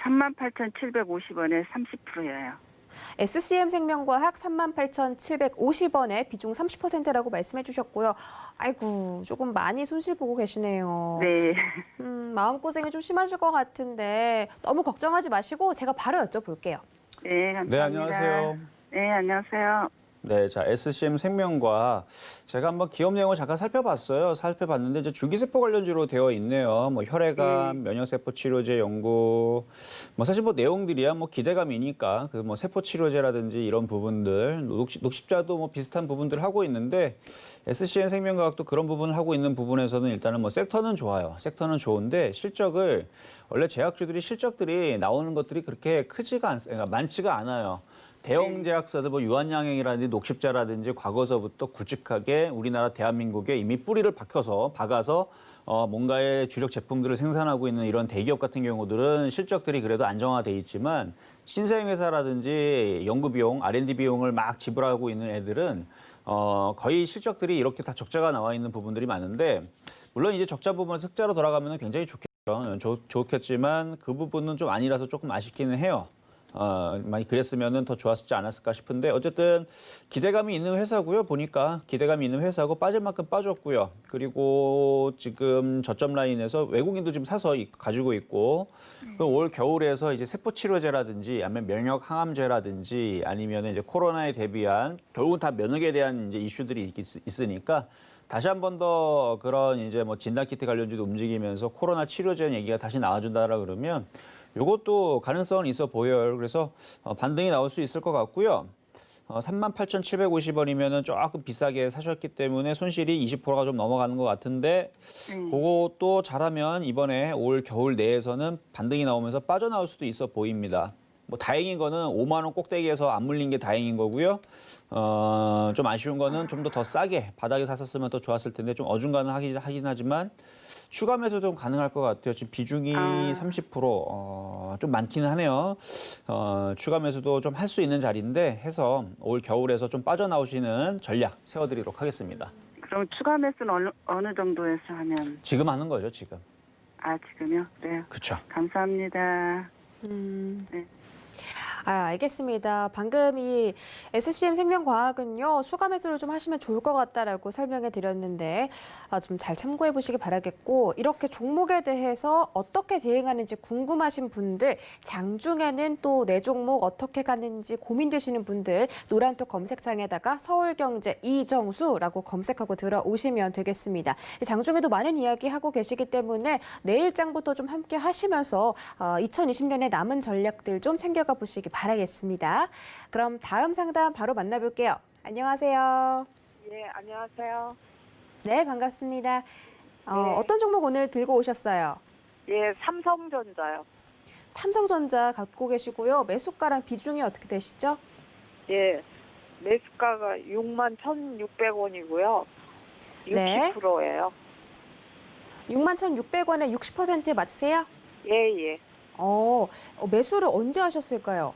38,750원에 30%예요. SCM 생명과학 38,750원에 비중 30%라고 말씀해 주셨고요. 아이고, 조금 많이 손실 보고 계시네요. 네. 마음고생이 좀 심하실 것 같은데 너무 걱정하지 마시고 제가 바로 여쭤볼게요. 네, 감사합니다. 네, 안녕하세요. 네, 안녕하세요. 네, 자, SCM 생명과 제가 한번 기업 내용을 잠깐 살펴봤어요. 살펴봤는데 이제 줄기세포 관련주로 되어 있네요. 뭐 혈액암, 면역세포 치료제 연구, 뭐 사실 뭐 내용들이야 뭐 기대감이니까 그 뭐 세포 치료제라든지 이런 부분들, 녹십자도 뭐 비슷한 부분들 하고 있는데 SCM 생명과학도 그런 부분을 하고 있는 부분에서는 일단은 뭐 섹터는 좋아요. 섹터는 좋은데 실적을 원래 제약주들이 실적들이 나오는 것들이 그렇게 그러니까 많지가 않아요. 대형 제약사들 뭐 유한양행이라든지 녹십자라든지 과거서부터 굵직하게 우리나라 대한민국에 이미 뿌리를 박아서 뭔가의 주력 제품들을 생산하고 있는 이런 대기업 같은 경우들은 실적들이 그래도 안정화돼 있지만 신생회사라든지 연구비용, R&D 비용을 막 지불하고 있는 애들은 거의 실적들이 이렇게 다 적자가 나와 있는 부분들이 많은데 물론 이제 적자 부분을 흑자로 돌아가면 굉장히 좋겠지만 그 부분은 좀 아니라서 조금 아쉽기는 해요. 많이 그랬으면 더 좋았지 않았을까 싶은데 어쨌든 기대감이 있는 회사고요. 보니까 기대감이 있는 회사고 빠질 만큼 빠졌고요. 그리고 지금 저점 라인에서 외국인도 지금 사서 가지고 있고 올 겨울에서 이제 세포 치료제라든지 아니면 면역 항암제라든지 아니면 이제 코로나에 대비한 결국은 다 면역에 대한 이제 이슈들이 있으니까 다시 한 번 더 그런 이제 뭐 진단키트 관련주도 움직이면서 코로나 치료제 얘기가 다시 나와준다라 그러면 이것도 가능성은 있어 보여요. 그래서 반등이 나올 수 있을 것 같고요. 38,750원이면은 조금 비싸게 사셨기 때문에 손실이 20%가 좀 넘어가는 것 같은데 그것도 잘하면 이번에 올 겨울 내에서는 반등이 나오면서 빠져나올 수도 있어 보입니다. 뭐 다행인 거는 5만 원 꼭대기에서 안 물린 게 다행인 거고요. 좀 아쉬운 거는 좀 더 싸게 바닥에 샀었으면 더 좋았을 텐데 좀 어중간한 하긴 하지만 추가 매수도 가능할 것 같아요. 지금 비중이 30%, 좀 많기는 하네요. 추가 매수도 좀 할 수 있는 자리인데 해서 올 겨울에서 좀 빠져나오시는 전략 세워드리도록 하겠습니다. 그럼 추가 매수는 어느 정도에서 하면? 지금 하는 거죠, 지금. 지금요? 네. 그렇죠. 감사합니다. 네. 알겠습니다. 방금 이 SCM 생명과학은요, 추가 매수를 좀 하시면 좋을 것 같다라고 설명해 드렸는데, 좀 잘 참고해 보시기 바라겠고, 이렇게 종목에 대해서 어떻게 대응하는지 궁금하신 분들, 장중에는 또 내 종목 어떻게 가는지 고민되시는 분들, 노란톡 검색창에다가 서울경제 이정수라고 검색하고 들어오시면 되겠습니다. 장중에도 많은 이야기 하고 계시기 때문에 내일장부터 좀 함께 하시면서 2020년에 남은 전략들 좀 챙겨가 보시기 바라겠습니다. 그럼 다음 상담 바로 만나볼게요. 안녕하세요. 예, 안녕하세요. 네, 반갑습니다. 어떤 종목 오늘 들고 오셨어요? 예, 삼성전자요. 삼성전자 갖고 계시고요. 매수가랑 비중이 어떻게 되시죠? 예, 매수가가 61,600원이고요. 60%예요. 61,600원에 60% 맞으세요? 예, 예. 매수를 언제 하셨을까요?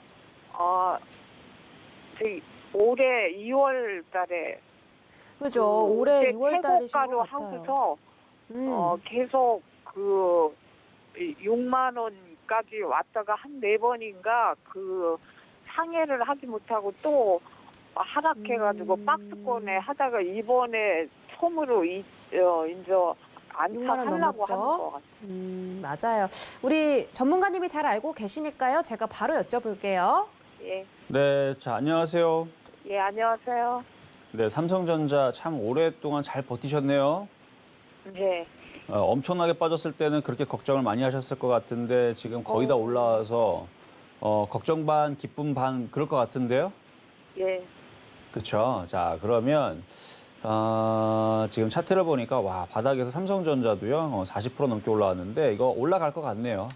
올해 2월 달에 그죠. 올해 2월 달이신 것 최고가로 같아요. 하고서 계속 6만 원까지 왔다가 한 4번인가 상해를 하지 못하고 또 하락해가지고 박스권에 하다가 이번에 처음으로 이제 6만 원 안착하려고 하는 넘었죠? 것 같아요. 맞아요. 우리 전문가님이 잘 알고 계시니까요. 제가 바로 여쭤볼게요. 예, 네, 자, 안녕하세요. 예, 안녕하세요. 네, 삼성전자 참 오랫동안 잘 버티셨네요. 네, 엄청나게 빠졌을 때는 그렇게 걱정을 많이 하셨을 것 같은데 지금 거의 다 올라와서 걱정 반, 기쁨 반 그럴 것 같은데요. 예, 그렇죠. 자, 그러면 지금 차트를 보니까 와, 바닥에서 삼성전자도요 40% 넘게 올라왔는데 이거 올라갈 것 같네요.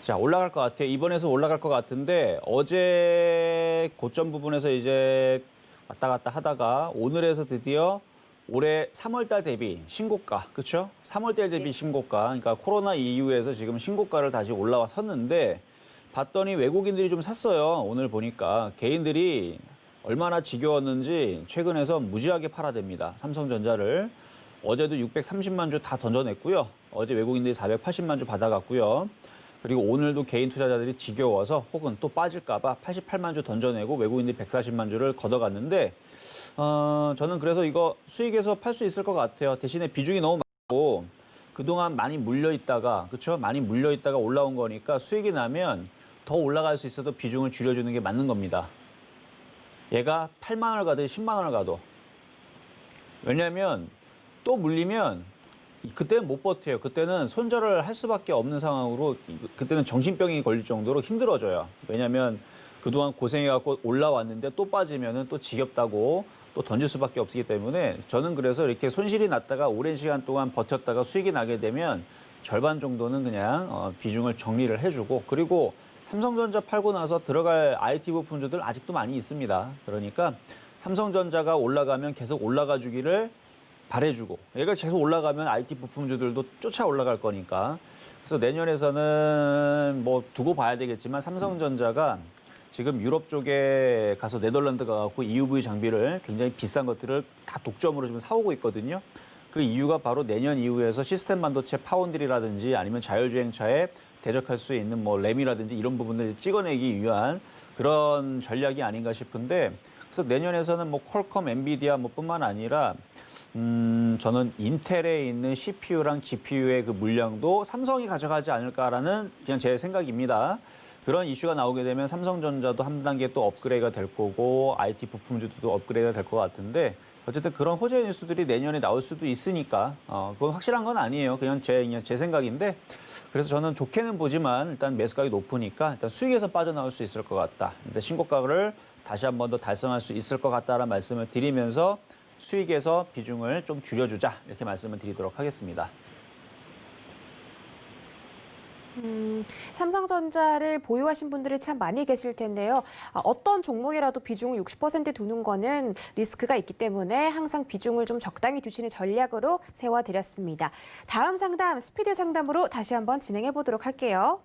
자, 올라갈 것 같아요. 이번에서 올라갈 것 같은데 어제 고점 부분에서 이제 왔다 갔다 하다가 오늘에서 드디어 올해 3월달 대비 신고가, 그렇죠? 3월달 대비 신고가, 그러니까 코로나 이후에서 지금 신고가를 다시 올라와 섰는데 봤더니 외국인들이 좀 샀어요. 오늘 보니까 개인들이 얼마나 지겨웠는지 최근에서 무지하게 팔아댑니다. 삼성전자를. 어제도 630만 주 다 던져냈고요. 어제 외국인들이 480만 주 받아갔고요. 그리고 오늘도 개인 투자자들이 지겨워서 혹은 또 빠질까 봐 88만 주 던져내고 외국인들이 140만 주를 걷어갔는데 저는 그래서 이거 수익에서 팔 수 있을 것 같아요. 대신에 비중이 너무 많고 그동안 많이 물려있다가, 그렇죠? 많이 물려있다가 올라온 거니까 수익이 나면 더 올라갈 수 있어도 비중을 줄여주는 게 맞는 겁니다. 얘가 8만 원을 가도 10만 원을 가도. 왜냐하면 또 물리면 그때는 못 버텨요. 그때는 손절을 할 수밖에 없는 상황으로 그때는 정신병이 걸릴 정도로 힘들어져요. 왜냐하면 그동안 고생해갖고 올라왔는데 또 빠지면은 또 지겹다고 또 던질 수밖에 없기 때문에 저는 그래서 이렇게 손실이 났다가 오랜 시간 동안 버텼다가 수익이 나게 되면 절반 정도는 그냥 비중을 정리를 해주고 그리고 삼성전자 팔고 나서 들어갈 IT 부품주들 아직도 많이 있습니다. 그러니까 삼성전자가 올라가면 계속 올라가 주기를 바래주고 얘가 계속 올라가면 IT 부품주들도 쫓아 올라갈 거니까 그래서 내년에서는 뭐 두고 봐야 되겠지만 삼성전자가 지금 유럽 쪽에 가서 네덜란드 가갖고 EUV 장비를 굉장히 비싼 것들을 다 독점으로 지금 사오고 있거든요. 그 이유가 바로 내년 이후에서 시스템 반도체 파운드리라든지 아니면 자율주행차에 대적할 수 있는 뭐 램이라든지 이런 부분을 찍어내기 위한 그런 전략이 아닌가 싶은데 그래서 내년에서는 뭐 퀄컴, 엔비디아 뿐만 아니라 저는 인텔에 있는 CPU랑 GPU의 그 물량도 삼성이 가져가지 않을까라는 그냥 제 생각입니다. 그런 이슈가 나오게 되면 삼성전자도 한 단계 또 업그레이드가 될 거고 IT 부품주도 업그레이드가 될 것 같은데 어쨌든 그런 호재 뉴스들이 내년에 나올 수도 있으니까 그건 확실한 건 아니에요. 그냥 제 생각인데 그래서 저는 좋게는 보지만 일단 매수가격이 높으니까 일단 수익에서 빠져나올 수 있을 것 같다. 일단 신고가를 다시 한 번 더 달성할 수 있을 것 같다라는 말씀을 드리면서 수익에서 비중을 좀 줄여주자 이렇게 말씀을 드리도록 하겠습니다. 삼성전자를 보유하신 분들이 참 많이 계실 텐데요. 어떤 종목이라도 비중을 60% 두는 거는 리스크가 있기 때문에 항상 비중을 좀 적당히 두시는 전략으로 세워드렸습니다. 다음 상담, 스피드 상담으로 다시 한번 진행해 보도록 할게요.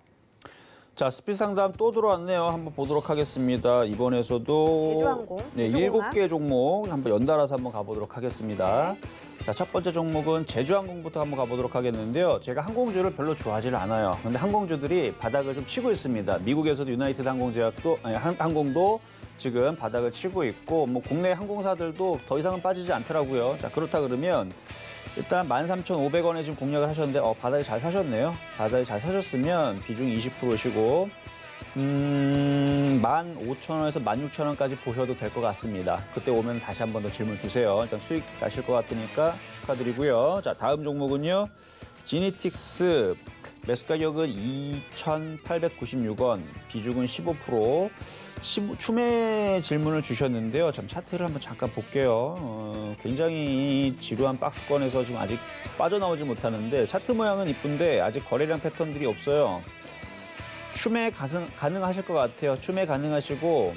자, 스피드 상담 또 들어왔네요. 한번 보도록 하겠습니다. 이번에서도 제주항공, 네, 제주공항. 7개 종목 한번 연달아서 한번 가보도록 하겠습니다. 자, 첫 번째 종목은 제주항공부터 한번 가보도록 하겠는데요. 제가 항공주를 별로 좋아하지를 않아요. 근데 항공주들이 바닥을 좀 치고 있습니다. 미국에서도 유나이티드 항공도 지금 바닥을 치고 있고 뭐 국내 항공사들도 더 이상은 빠지지 않더라고요. 자, 그렇다 그러면 일단 13,500원에 지금 공략을 하셨는데 바닥에 잘 사셨네요. 바닥에 잘 사셨으면 비중 20%시고 15,000원에서 16,000원까지 보셔도 될 것 같습니다. 그때 오면 다시 한 번 더 질문 주세요. 일단 수익 나실 것 같으니까 축하드리고요. 자, 다음 종목은요. 지니틱스 매수 가격은 2,896원, 비중은 15%. 추매 질문을 주셨는데요. 참 차트를 한번 잠깐 볼게요. 굉장히 지루한 박스권에서 지금 아직 빠져나오지 못하는데 차트 모양은 이쁜데 아직 거래량 패턴들이 없어요. 추매 가능하실 것 같아요. 추매 가능하시고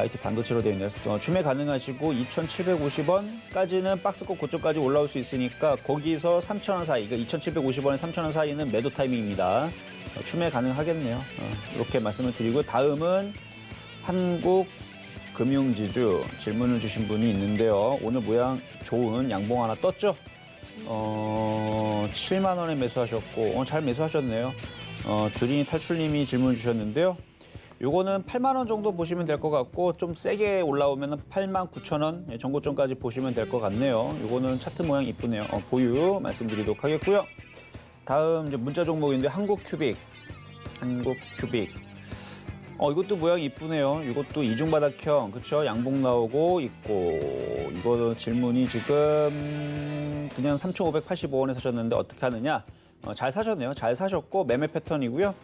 IT 반도체로 되어 있네요. 추매 가능하시고 2,750원까지는 박스권 고점까지 올라올 수 있으니까 거기서 3,000원 사이, 그러니까 2,750원에 3,000원 사이는 매도 타이밍입니다. 추매 가능하겠네요. 이렇게 말씀을 드리고 다음은 한국금융지주 질문을 주신 분이 있는데요. 오늘 모양 좋은 양봉 하나 떴죠? 7만 원에 매수하셨고 잘 매수하셨네요. 주린이 탈출님이 질문 주셨는데요. 요거는 8만 원 정도 보시면 될 것 같고 좀 세게 올라오면 8만 9천 원 정고점까지 보시면 될 것 같네요. 요거는 차트 모양 이쁘네요. 보유 말씀드리도록 하겠고요. 다음 이제 문자 종목인데 한국큐빅. 이것도 모양 이쁘네요. 이것도 이중바닥형, 그렇죠? 양봉 나오고 있고 이거 질문이 지금 그냥 3,585원에 사셨는데 어떻게 하느냐? 잘 사셨네요. 잘 사셨고 매매 패턴이고요.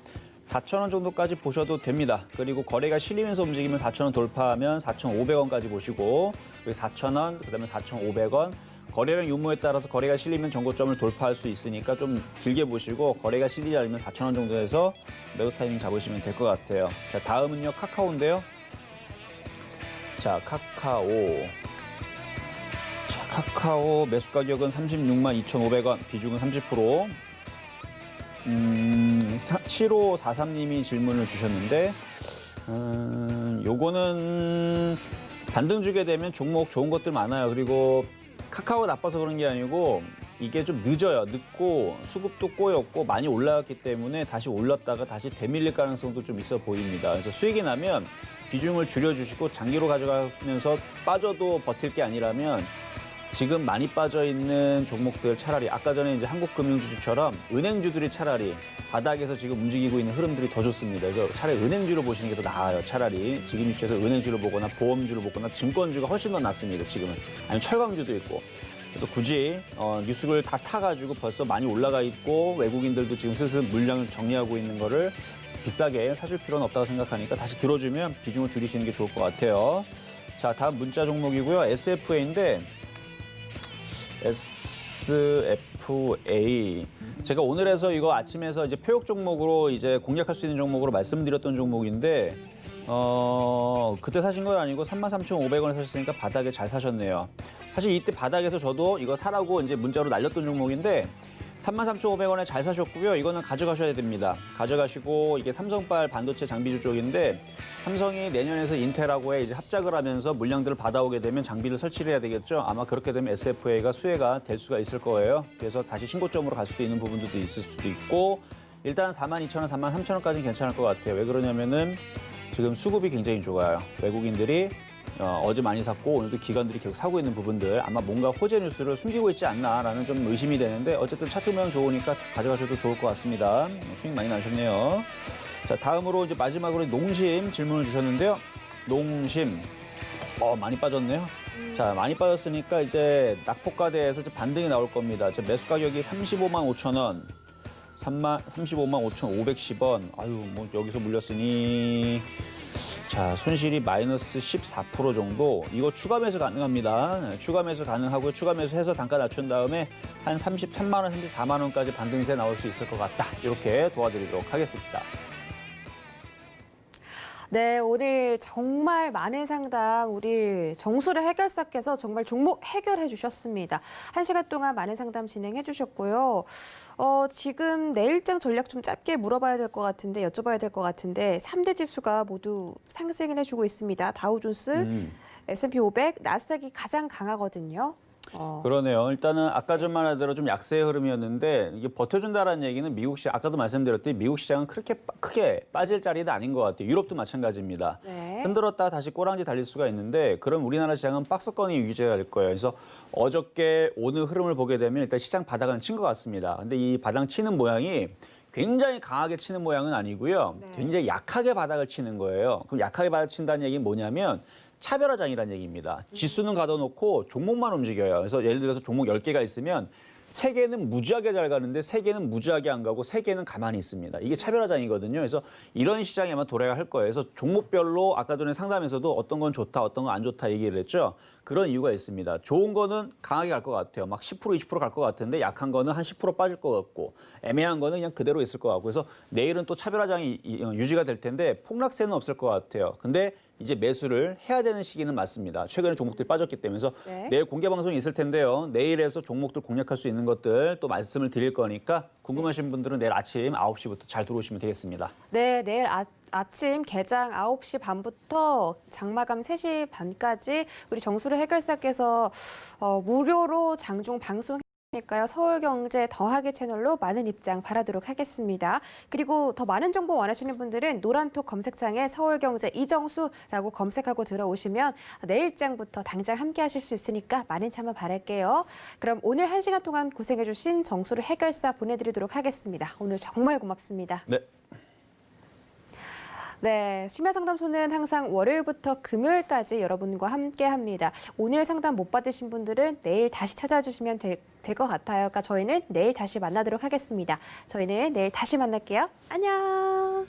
4,000원 정도까지 보셔도 됩니다. 그리고 거래가 실리면서 움직이면 4,000원 돌파하면 4,500원까지 보시고 4,000원, 그다음에 4,500원. 거래량 유무에 따라서 거래가 실리면 정고점을 돌파할 수 있으니까 좀 길게 보시고 거래가 실리지 않으면 4,000원 정도에서 매도 타이밍 잡으시면 될 것 같아요. 자, 다음은요. 카카오인데요. 자, 카카오 매수 가격은 36만 2,500원, 비중은 30%. 7543님이 질문을 주셨는데 요거는 반등 주게 되면 종목 좋은 것들 많아요. 그리고 카카오가 나빠서 그런 게 아니고 이게 좀 늦어요. 늦고 수급도 꼬였고 많이 올라갔기 때문에 다시 올랐다가 다시 되밀릴 가능성도 좀 있어 보입니다. 그래서 수익이 나면 비중을 줄여주시고 장기로 가져가면서 빠져도 버틸 게 아니라면 지금 많이 빠져 있는 종목들 차라리 아까 전에 이제 한국금융지주처럼 은행주들이 차라리 바닥에서 지금 움직이고 있는 흐름들이 더 좋습니다. 그래서 차라리 은행주를 보시는 게 더 나아요. 차라리 지금 위치에서 은행주를 보거나 보험주를 보거나 증권주가 훨씬 더 낫습니다. 지금은 아니면 철강주도 있고. 그래서 굳이 뉴스를 다 타가지고 벌써 많이 올라가 있고 외국인들도 지금 슬슬 물량을 정리하고 있는 거를 비싸게 사실 필요는 없다고 생각하니까 다시 들어주면 비중을 줄이시는 게 좋을 것 같아요. 자, 다음 문자 종목이고요. SFA인데 SFA. 제가 오늘에서 이거 아침에서 이제 표역 종목으로 이제 공략할 수 있는 종목으로 말씀드렸던 종목인데, 그때 사신 건 아니고 33,500원에 사셨으니까 바닥에 잘 사셨네요. 사실 이때 바닥에서 저도 이거 사라고 이제 문자로 날렸던 종목인데, 33,500원에 잘 사셨고요. 이거는 가져가셔야 됩니다. 가져가시고 이게 삼성발 반도체 장비주 쪽인데 삼성이 내년에서 인텔하고의 이제 합작을 하면서 물량들을 받아오게 되면 장비를 설치를 해야 되겠죠. 아마 그렇게 되면 SFA가 수혜가 될 수가 있을 거예요. 그래서 다시 신고점으로 갈 수도 있는 부분들도 있을 수도 있고 일단 42,000원, 43,000원까지는 괜찮을 것 같아요. 왜 그러냐면은 지금 수급이 굉장히 좋아요. 외국인들이 어제 많이 샀고 오늘도 기관들이 계속 사고 있는 부분들 아마 뭔가 호재 뉴스를 숨기고 있지 않나라는 좀 의심이 되는데 어쨌든 차트 모양 좋으니까 가져가셔도 좋을 것 같습니다. 수익 많이 나셨네요. 자, 다음으로 이제 마지막으로 농심 질문을 주셨는데요. 농심 많이 빠졌네요. 자, 많이 빠졌으니까 이제 낙폭과대에서 이제 반등이 나올 겁니다. 이제 매수 가격이 35만 5천 원. 35만 5,510원. 아유, 뭐 여기서 물렸으니 자, 손실이 마이너스 14% 정도. 이거 추가 매수 가능합니다. 추가 매수 가능하고요. 추가 매수해서 단가 낮춘 다음에 한 33만 원, 34만 원까지 반등세 나올 수 있을 것 같다. 이렇게 도와드리도록 하겠습니다. 네, 오늘 정말 많은 상담 우리 정수래 해결사께서 정말 종목 해결해 주셨습니다. 1시간 동안 많은 상담 진행해 주셨고요. 지금 내일장 전략 좀 짧게 물어봐야 될 것 같은데 여쭤봐야 될 것 같은데 3대 지수가 모두 상승을 해주고 있습니다. 다우존스, S&P 500, 나스닥이 가장 강하거든요. 그러네요. 일단은 아까 전만 하더라도 좀 약세의 흐름이었는데 이게 버텨준다라는 얘기는 미국 시장, 아까도 말씀드렸듯이 미국 시장은 그렇게 크게 빠질 자리는 아닌 것 같아요. 유럽도 마찬가지입니다. 네. 흔들었다 다시 꼬랑지 달릴 수가 있는데 그럼 우리나라 시장은 박스권이 유지가 될 거예요. 그래서 어저께 오늘 흐름을 보게 되면 일단 시장 바닥은 친 것 같습니다. 근데 이 바닥 치는 모양이 굉장히 강하게 치는 모양은 아니고요. 네. 굉장히 약하게 바닥을 치는 거예요. 그럼 약하게 바닥 친다는 얘기는 뭐냐면 차별화장이라는 얘기입니다. 지수는 가둬놓고 종목만 움직여요. 그래서 예를 들어서 종목 10개가 있으면 3개는 무지하게 잘 가는데 3개는 무지하게 안 가고 3개는 가만히 있습니다. 이게 차별화장이거든요. 그래서 이런 시장에만 돌아야 할 거예요. 그래서 종목별로 아까 전에 상담에서도 어떤 건 좋다, 어떤 건 안 좋다 얘기를 했죠. 그런 이유가 있습니다. 좋은 거는 강하게 갈 것 같아요. 막 10%, 20% 갈 것 같은데 약한 거는 한 10% 빠질 것 같고 애매한 거는 그냥 그대로 있을 것 같고 그래서 내일은 또 차별화장이 유지가 될 텐데 폭락세는 없을 것 같아요. 근데 이제 매수를 해야 되는 시기는 맞습니다. 최근에 종목들이 빠졌기 때문에. 그래서 네. 내일 공개 방송이 있을 텐데요. 내일에서 종목들 공략할 수 있는 것들 또 말씀을 드릴 거니까 궁금하신 분들은 내일 아침 9시부터 잘 들어오시면 되겠습니다. 네, 내일 아침 개장 9시 반부터 장마감 3시 반까지 우리 정수를 해결사께서 무료로 장중 방송 니까요. 서울경제 더하기 채널로 많은 입장 바라도록 하겠습니다. 그리고 더 많은 정보 원하시는 분들은 노란톡 검색창에 서울경제 이정수라고 검색하고 들어오시면 내일장부터 당장 함께 하실 수 있으니까 많은 참여 바랄게요. 그럼 오늘 1시간 동안 고생해주신 정수를 해결사 보내드리도록 하겠습니다. 오늘 정말 고맙습니다. 네. 네, 심야상담소는 항상 월요일부터 금요일까지 여러분과 함께합니다. 오늘 상담 못 받으신 분들은 내일 다시 찾아주시면 될 것 같아요. 그러니까 저희는 내일 다시 만나도록 하겠습니다. 저희는 내일 다시 만날게요. 안녕.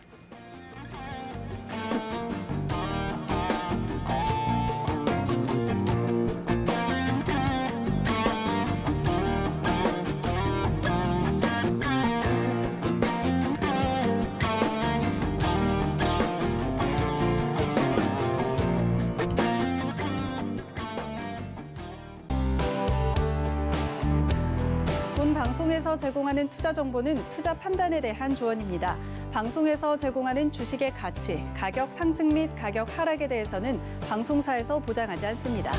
본 방송에서 제공하는 투자 정보는 투자 판단에 대한 조언입니다. 방송에서 제공하는 주식의 가치, 가격 상승 및 가격 하락에 대해서는 방송사에서 보장하지 않습니다.